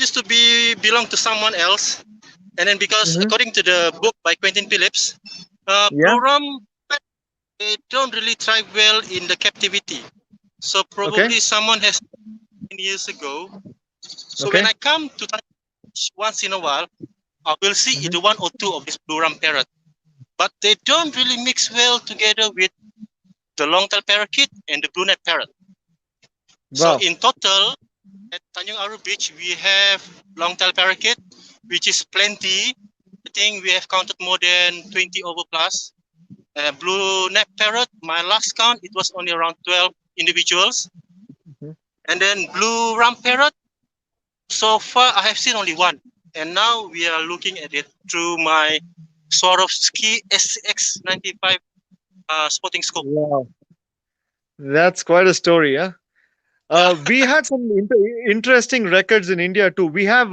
used to be belong to someone else, and then because according to the book by Quentin Phillips, program they don't really thrive well in the captivity. So probably someone has years ago. So when I come to once in a while, I will see either one or two of these blue-rump parrot, but they don't really mix well together with the long-tailed parakeet and the blue-neck parrot. So Wow. in total, at Tanjung Aru Beach, we have long-tailed parakeet, which is plenty. I think we have counted more than 20 over plus. Blue-neck parrot, my last count, it was only around 12 individuals. And then blue-rump parrot, so far I have seen only one. And now we are looking at it through my Swarovski SX95 spotting scope. Wow. That's quite a story, yeah. We had some interesting records in India too. We have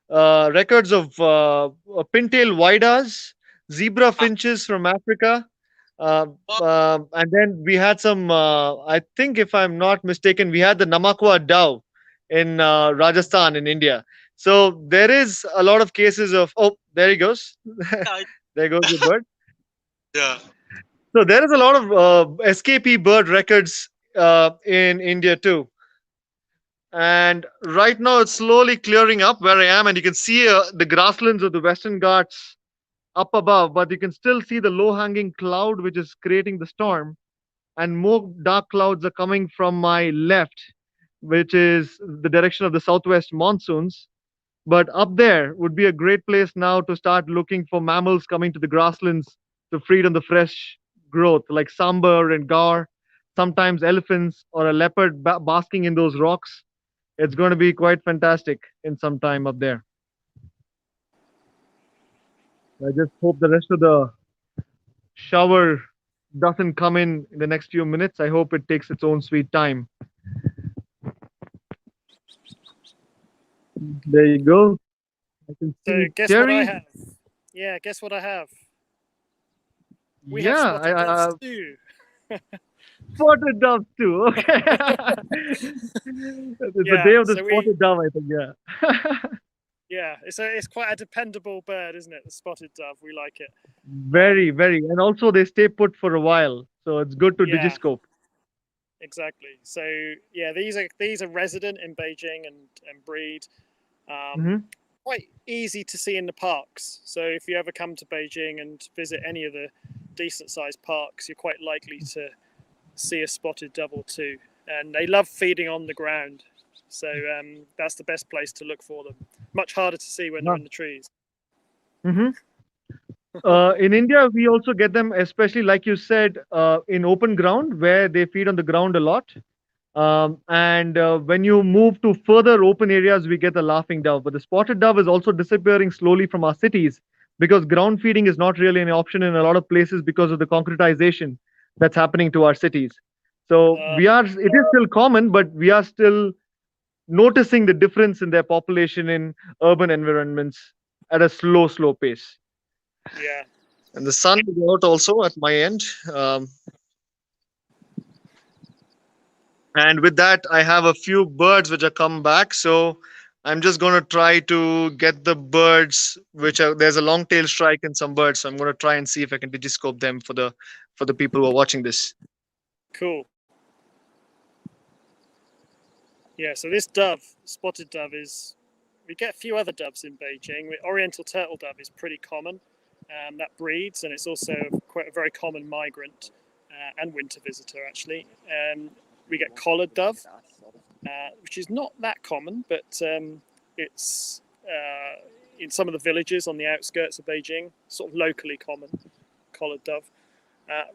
records of pin-tailed waidas, zebra finches from Africa, and then we had some. I think, if I'm not mistaken, we had the Namakwa dove in Rajasthan in India. So there is a lot of cases of. Oh, there he goes. There goes the bird. Yeah. So there is a lot of escapee bird records in India too. And right now it's slowly clearing up where I am, and you can see the grasslands of the Western Ghats up above, but you can still see the low-hanging cloud which is creating the storm, and more dark clouds are coming from my left, which is the direction of the southwest monsoons. But up there would be a great place now to start looking for mammals coming to the grasslands to feed on the fresh growth, like sambar and gar, sometimes elephants or a leopard basking in those rocks. It's going to be quite fantastic in some time up there. I just hope the rest of the shower doesn't come in the next few minutes. I hope it takes its own sweet time. There you go. I can So see guess what I Terry. have? Yeah, guess what I have? We Yeah, have spotted doves too. spotted doves too. Okay. It's the Yeah, day of the so spotted dove, I think. Yeah. Yeah, it's quite a dependable bird, isn't it? The spotted dove, we like it. Very, very. And also they stay put for a while. So it's good to Yeah. digiscope. Exactly. So yeah, these are resident in Beijing and breed. Quite easy to see in the parks. So if you ever come to Beijing and visit any of the decent sized parks, you're quite likely to see a spotted dove or two. And they love feeding on the ground. So that's the best place to look for them. Much harder to see when they're in the trees. In India, we also get them, especially like you said, in open ground where they feed on the ground a lot. And when you move to further open areas, we get the laughing dove. But the spotted dove is also disappearing slowly from our cities because ground feeding is not really an option in a lot of places because of the concretization that's happening to our cities. So it is still common, but we are still noticing the difference in their population in urban environments at a slow pace. Yeah. And the sun is out also at my end. And with that, I have a few birds which are come back. So I'm just going to try to get the birds which are, there's a long tail strike in some birds. So I'm going to try and see if I can digiscope them for the people who are watching this. Cool. Yeah, so this dove, spotted dove, we get a few other doves in Beijing. Oriental turtle dove is pretty common. That breeds, and it's also quite a very common migrant and winter visitor, actually. We get collared dove, which is not that common, but it's in some of the villages on the outskirts of Beijing, sort of locally common, collared dove.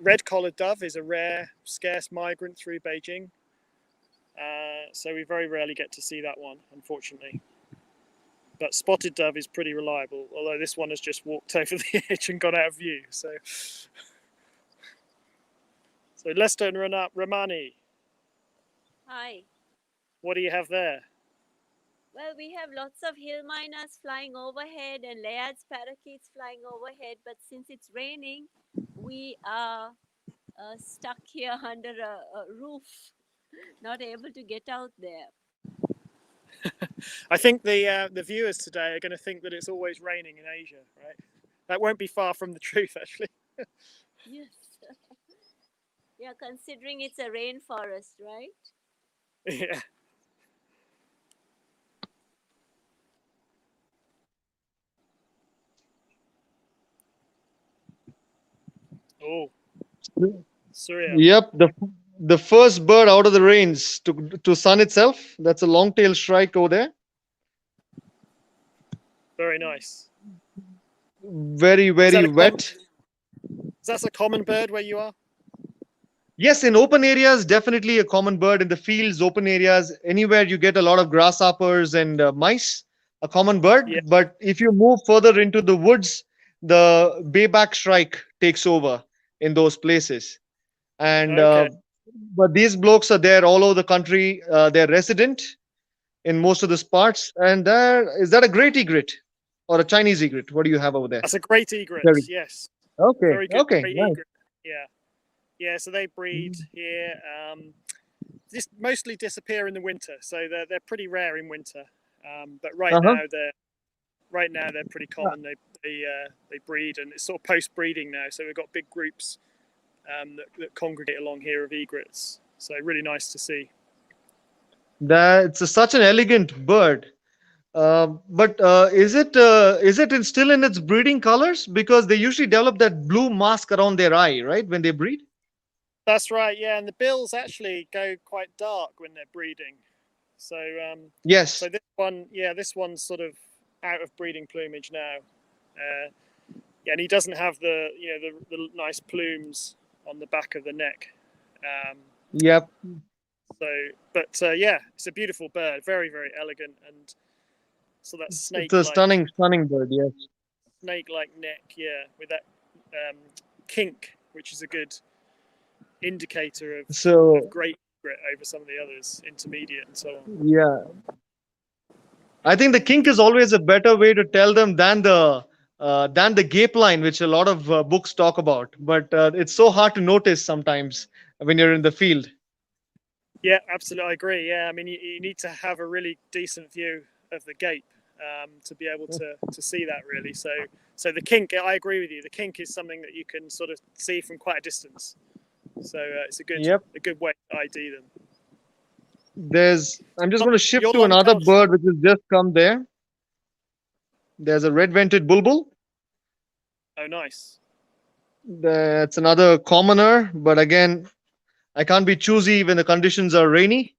Red collared dove is a rare, scarce migrant through Beijing. So we very rarely get to see that one, unfortunately. But spotted dove is pretty reliable, although this one has just walked over the edge and gone out of view. So Lester and Ramani, Hi. what do you have there? Well, we have lots of hill miners flying overhead and Layard's parakeets flying overhead, but since it's raining, we are stuck here under a roof, not able to get out there. I think the viewers today are going to think that it's always raining in Asia, right? That won't be far from the truth, actually. Yes. Yeah, considering it's a rainforest, right? Yeah. Oh, Surya. Yep, the first bird out of the range to sun itself. That's a long-tailed shrike over there. Very nice. Very, Is that very a common, wet. is that a common bird where you are? Yes, in open areas, definitely a common bird. In the fields, open areas, anywhere you get a lot of grasshoppers and mice, a common bird. Yeah. But if you move further into the woods, the bayback shrike takes over in those places. And Okay. but these blokes are there all over the country. They're resident in most of these parts. And is that a great egret or a Chinese egret? What do you have over there? That's a great egret. Very Yes. okay. Very good. Okay, Great nice. egret. Yeah. Yeah. So they breed here. Just mostly disappear in the winter. So they're pretty rare in winter. But right Uh-huh. now they're pretty common. They breed, and it's sort of post breeding now. So we've got big groups that congregate along here of egrets. So really nice to see. That's such an elegant bird. But is it still in its breeding colors? Because they usually develop that blue mask around their eye, right, when they breed? That's right. Yeah, and the bills actually go quite dark when they're breeding. So Yes. so this one's sort of out of breeding plumage now. Yeah, and he doesn't have the the nice plumes on the back of the neck. Yep. So, but yeah, it's a beautiful bird, very very elegant, and so that It's a snake-like stunning bird. Yes. neck, yeah, with that kink, which is a good indicator of So great grit over some of the others, intermediate and so on. yeah, I think the kink is always a better way to tell them than the gape line, which a lot of books talk about. But it's so hard to notice sometimes when you're in the field. Yeah, absolutely, I agree. Yeah, I mean, you need to have a really decent view of the gape to be able to see that really. So the kink, I agree with you. The kink is something that you can sort of see from quite a distance. So it's a good way to ID them. I'm just going to shift Your to another long-tailed bird which has just come there. There's a red-vented bulbul. Oh, nice. That's another commoner, but again, I can't be choosy when the conditions are rainy.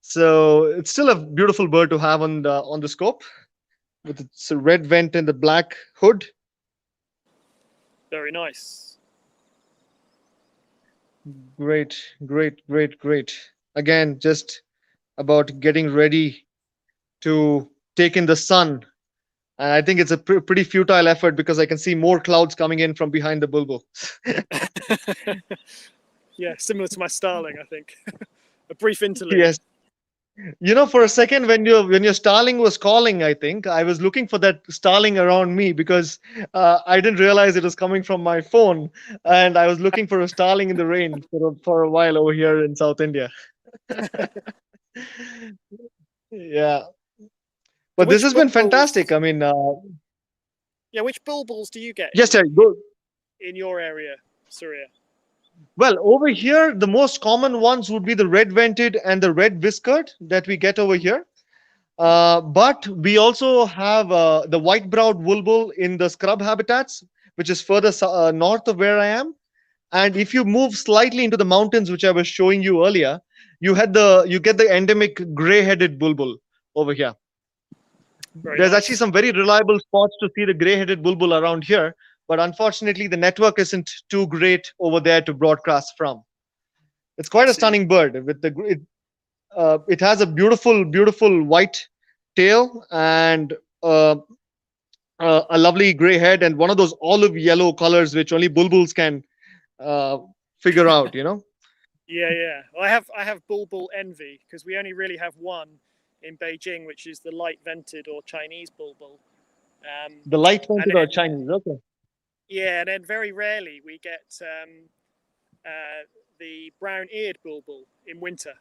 So it's still a beautiful bird to have on the scope with its red vent and the black hood. Very nice. Great, great, great, great. Again, just about getting ready to take in the sun. And I think it's a pretty futile effort because I can see more clouds coming in from behind the bulbul. Yeah, similar to my starling, I think. A brief interlude. Yes. For a second when your starling was calling, I think I was looking for that starling around me because I didn't realize it was coming from my phone, and I was looking for a starling in the rain for a while over here in South India. Yeah, but this has been fantastic. I mean, yeah, which bulbuls do you get? Yes, sir. Go. In your area, Surya? Well, over here, the most common ones would be the red-vented and the red-whiskered that we get over here. But we also have the white-browed bulbul in the scrub habitats, which is further north of where I am. And if you move slightly into the mountains, which I was showing you earlier, you get the endemic gray-headed bulbul over here. There's actually some very reliable spots to see the gray-headed bulbul around here. But unfortunately, the network isn't too great over there to broadcast from. It's quite a stunning bird. It has a beautiful, beautiful white tail and a lovely gray head and one of those olive yellow colors which only bulbuls can figure out. Yeah. Well, I have bulbul envy because we only really have one in Beijing, which is the light-vented or Chinese bulbul. The light-vented or Chinese, okay. Yeah, and then very rarely we get the brown-eared bulbul in winter.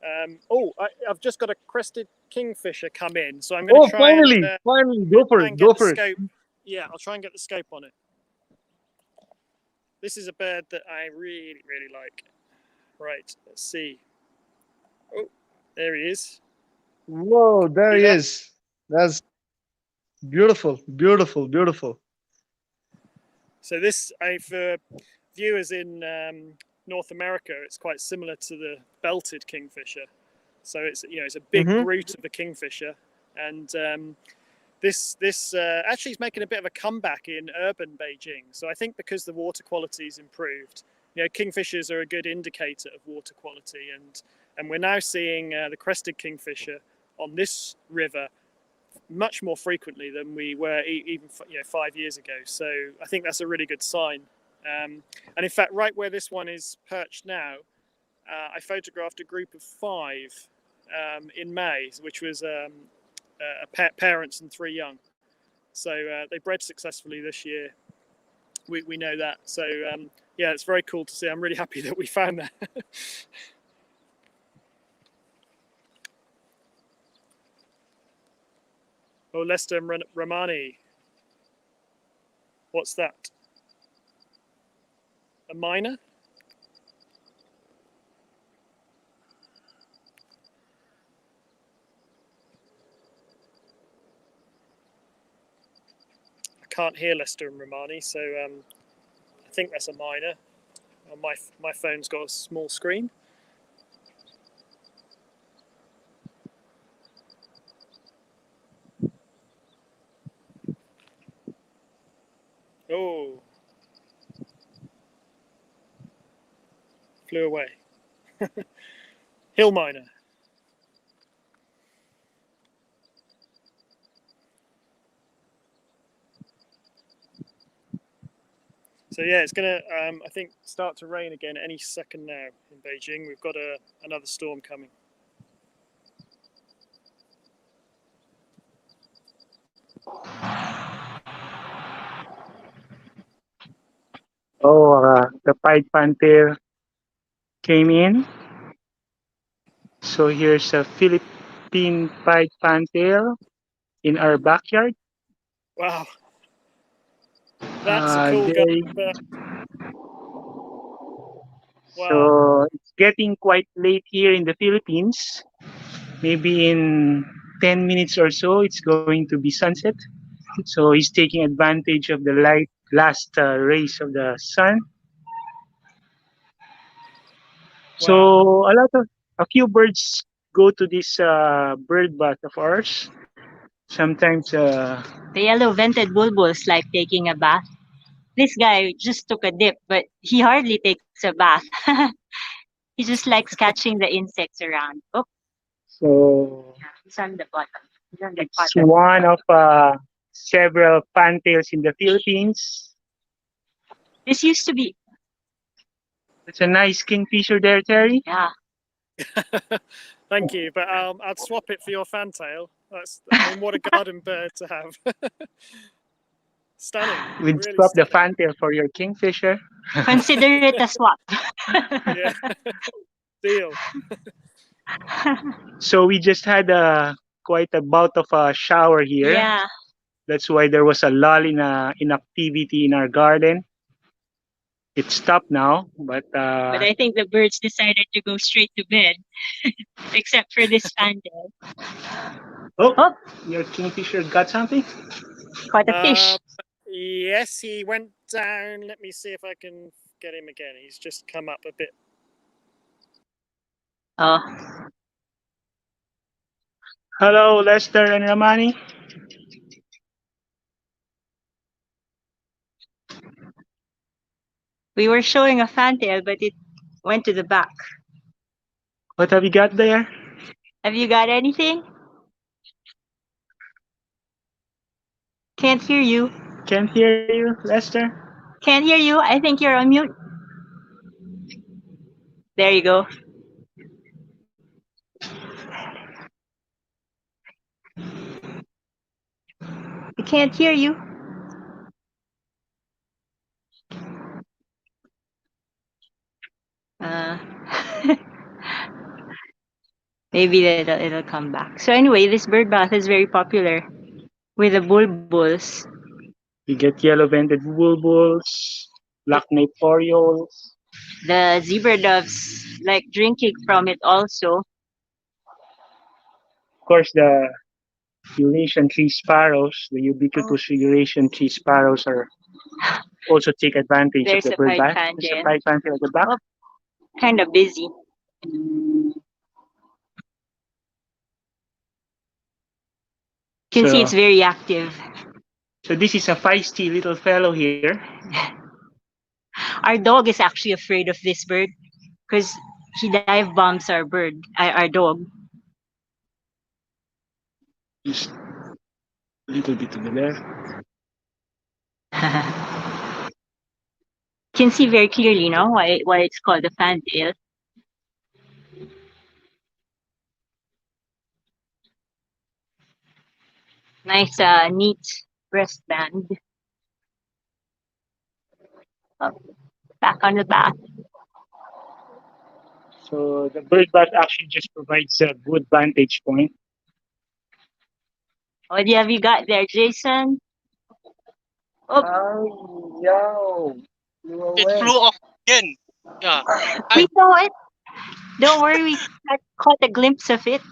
I've just got a crested kingfisher come in, so I'm going to try finally, go for it. Yeah, I'll try and get the scope on it. This is a bird that I really, really like. Right, let's see. Oh, there he is. Whoa, there he is. That's beautiful, beautiful, beautiful. So this, for viewers in North America, it's quite similar to the belted kingfisher. So it's it's a big brute of a kingfisher, and this actually is making a bit of a comeback in urban Beijing. So I think because the water quality is improved, kingfishers are a good indicator of water quality, and we're now seeing the crested kingfisher on this river much more frequently than we were even 5 years ago. So I think that's a really good sign. And in fact, right where this one is perched now, I photographed a group of 5 in May, which was parents and 3 young. So they bred successfully this year. We know that. So yeah, it's very cool to see. I'm really happy that we found that. Oh, Lester and Ramani. What's that? A myna? I can't hear Lester and Ramani, so I think that's a myna. My phone's got a small screen. Oh, flew away. Hill myna. So yeah, it's gonna I think start to rain again any second now in Beijing. We've got another storm coming. Oh, the pied panther came in. So here's a Philippine pied panther in our backyard. Wow, that's a cool guy. Wow. So it's getting quite late here in the Philippines. Maybe in 10 minutes or so, it's going to be sunset. So he's taking advantage of the last rays of the sun. So a few birds go to this bird bath of ours. Sometimes The yellow vented bulbuls like taking a bath. This guy just took a dip, but he hardly takes a bath. He just likes catching the insects around. Oh, so he's on the bottom. He's on the it's bottom. one of several fantails in the Philippines. This used to be. It's a nice kingfisher there, Terry. Yeah. Thank you, but I'd swap it for your fantail. What a garden bird to have. Stunning. We'd really swap the stunning. fantail for your kingfisher. Consider it a swap. Yeah. Deal. So we just had quite a bout of a shower here. Yeah. That's why there was a lull in activity in our garden. It stopped now, but I think the birds decided to go straight to bed, except for this fantail. Oh, your kingfisher got something? Caught a fish. Yes, he went down. Let me see if I can get him again. He's just come up a bit. Oh. Hello, Lester and Ramani. We were showing a fantail, but it went to the back. What have you got there? Have you got anything? Can't hear you. Can't hear you, Lester. Can't hear you. I think you're on mute. There you go. I can't hear you. Maybe it'll come back. So anyway, this bird bath is very popular with the bulbuls. You get yellow-vented bulbuls, black-naped orioles. The zebra doves like drinking from it also. Of course, the Eurasian tree sparrows, the ubiquitous Eurasian tree sparrows are also take advantage There's of the a bird pied bath. fantail. There's a pied fantail at the back. Oh, kind of busy. You can see it's very active. So this is a feisty little fellow here. Our dog is actually afraid of this bird because he dive bombs our bird, our dog. Just a little bit to the left. You can see very clearly now why it's called a fantail. Nice, neat breast band. Oh, back on the back. So the bird bath actually just provides a good vantage point. What have you got there, Jason? Oh, yo. It flew off again. Yeah. We saw it. Don't worry, we caught a glimpse of it.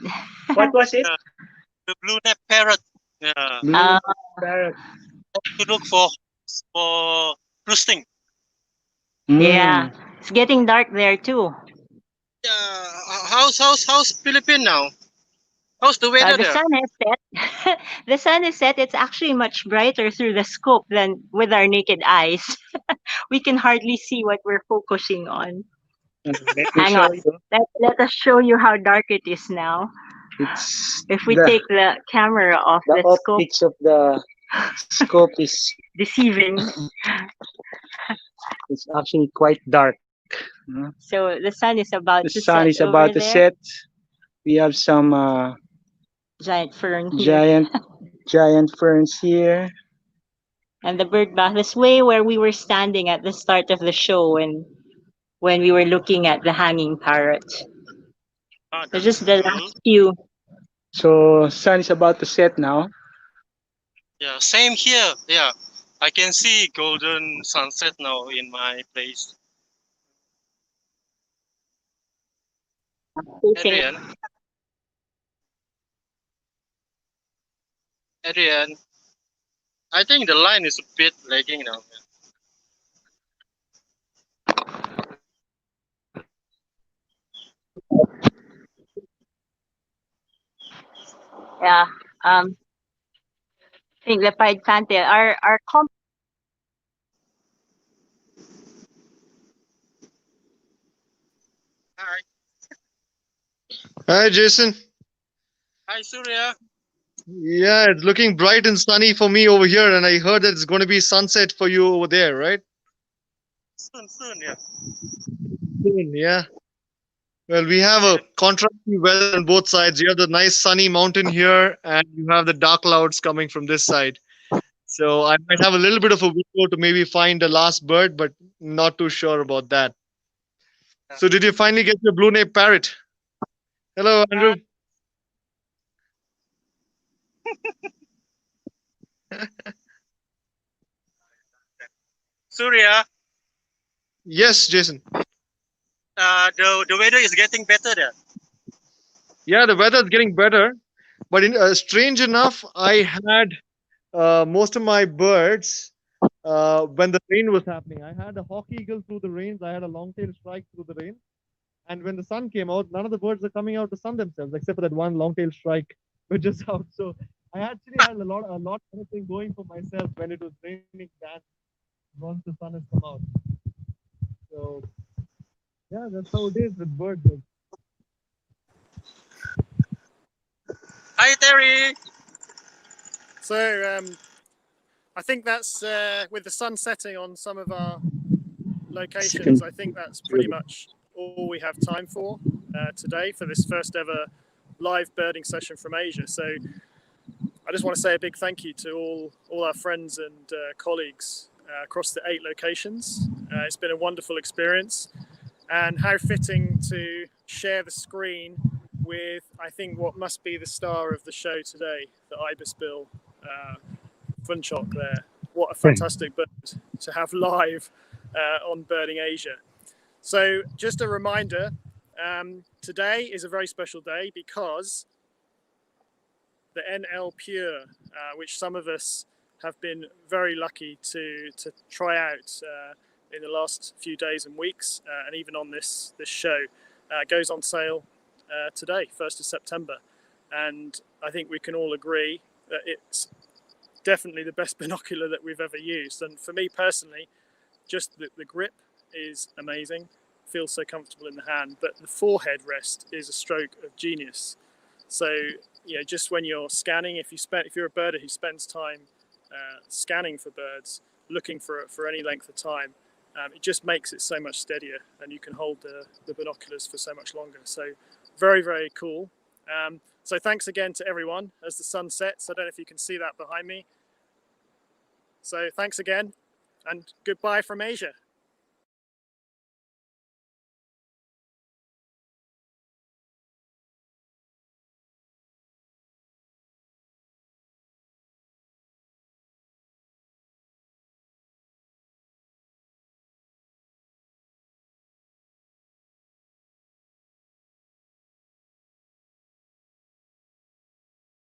What was it? The blue neck parrot. Yeah. Blue parrot. To look for roosting. Yeah, it's getting dark there too. How's Philippines now? How's the weather The there? sun has set. The sun is set. It's actually much brighter through the scope than with our naked eyes. We can hardly see what we're focusing on. Hang on. Let us show you how dark it is now. If we take the camera off the scope, optics of the scope is deceiving. It's actually quite dark. So the sun is about The to sun set is about over to there. set. We have some Giant fern here. giant ferns here. And the bird bath is way where we were standing at the start of the show when we were looking at the hanging parrot. So just the last few. So sun is about to set now. Yeah, same here. Yeah, I can see golden sunset now in my place. Adrian, I think the line is a bit lagging now. Yeah. I think the pied fantail are Hi. Hi, Jason. Hi, Surya. Yeah, it's looking bright and sunny for me over here, and I heard that it's going to be sunset for you over there, right? Soon, yeah. Soon, yeah. Well, we have a contrasting weather on both sides. You have the nice sunny mountain here, and you have the dark clouds coming from this side. So I might have a little bit of a window to maybe find the last bird, but not too sure about that. So did you finally get your blue-naped parrot? Hello, Andrew. Surya, Yes, Jason. the weather is getting better there. Yeah, the weather is getting better, but strange enough, I had most of my birds when the rain was happening. I had a hawk eagle through the rains. I had a long-tailed shrike through the rain. And when the sun came out, none of the birds are coming out to sun themselves, except for that one long-tailed shrike, which is out. So I actually had a lot of thing going for myself when it was raining that once the sun has come out. So yeah, that's how it is with birds. Hi, Terry. So I think that's with the sun setting on some of our locations. I think that's pretty much all we have time for today for this first ever live birding session from Asia. So I just want to say a big thank you to all our friends and colleagues across the 8 locations. It's been a wonderful experience, and how fitting to share the screen with, I think, what must be the star of the show today, the ibis bill Phunchok there. What a fantastic bird to have live on Birding Asia. So just a reminder, today is a very special day because the NL Pure, which some of us have been very lucky to try out in the last few days and weeks, and even on this show. Goes on sale today, 1st of September, and I think we can all agree that it's definitely the best binocular that we've ever used. And for me personally, just the grip is amazing, feels so comfortable in the hand, but the forehead rest is a stroke of genius. So just when you're scanning, if you're a birder who spends time scanning for birds, looking for any length of time, it just makes it so much steadier, and you can hold the binoculars for so much longer. So very, very cool. So thanks again to everyone as the sun sets. I don't know if you can see that behind me. So thanks again, and goodbye from Asia.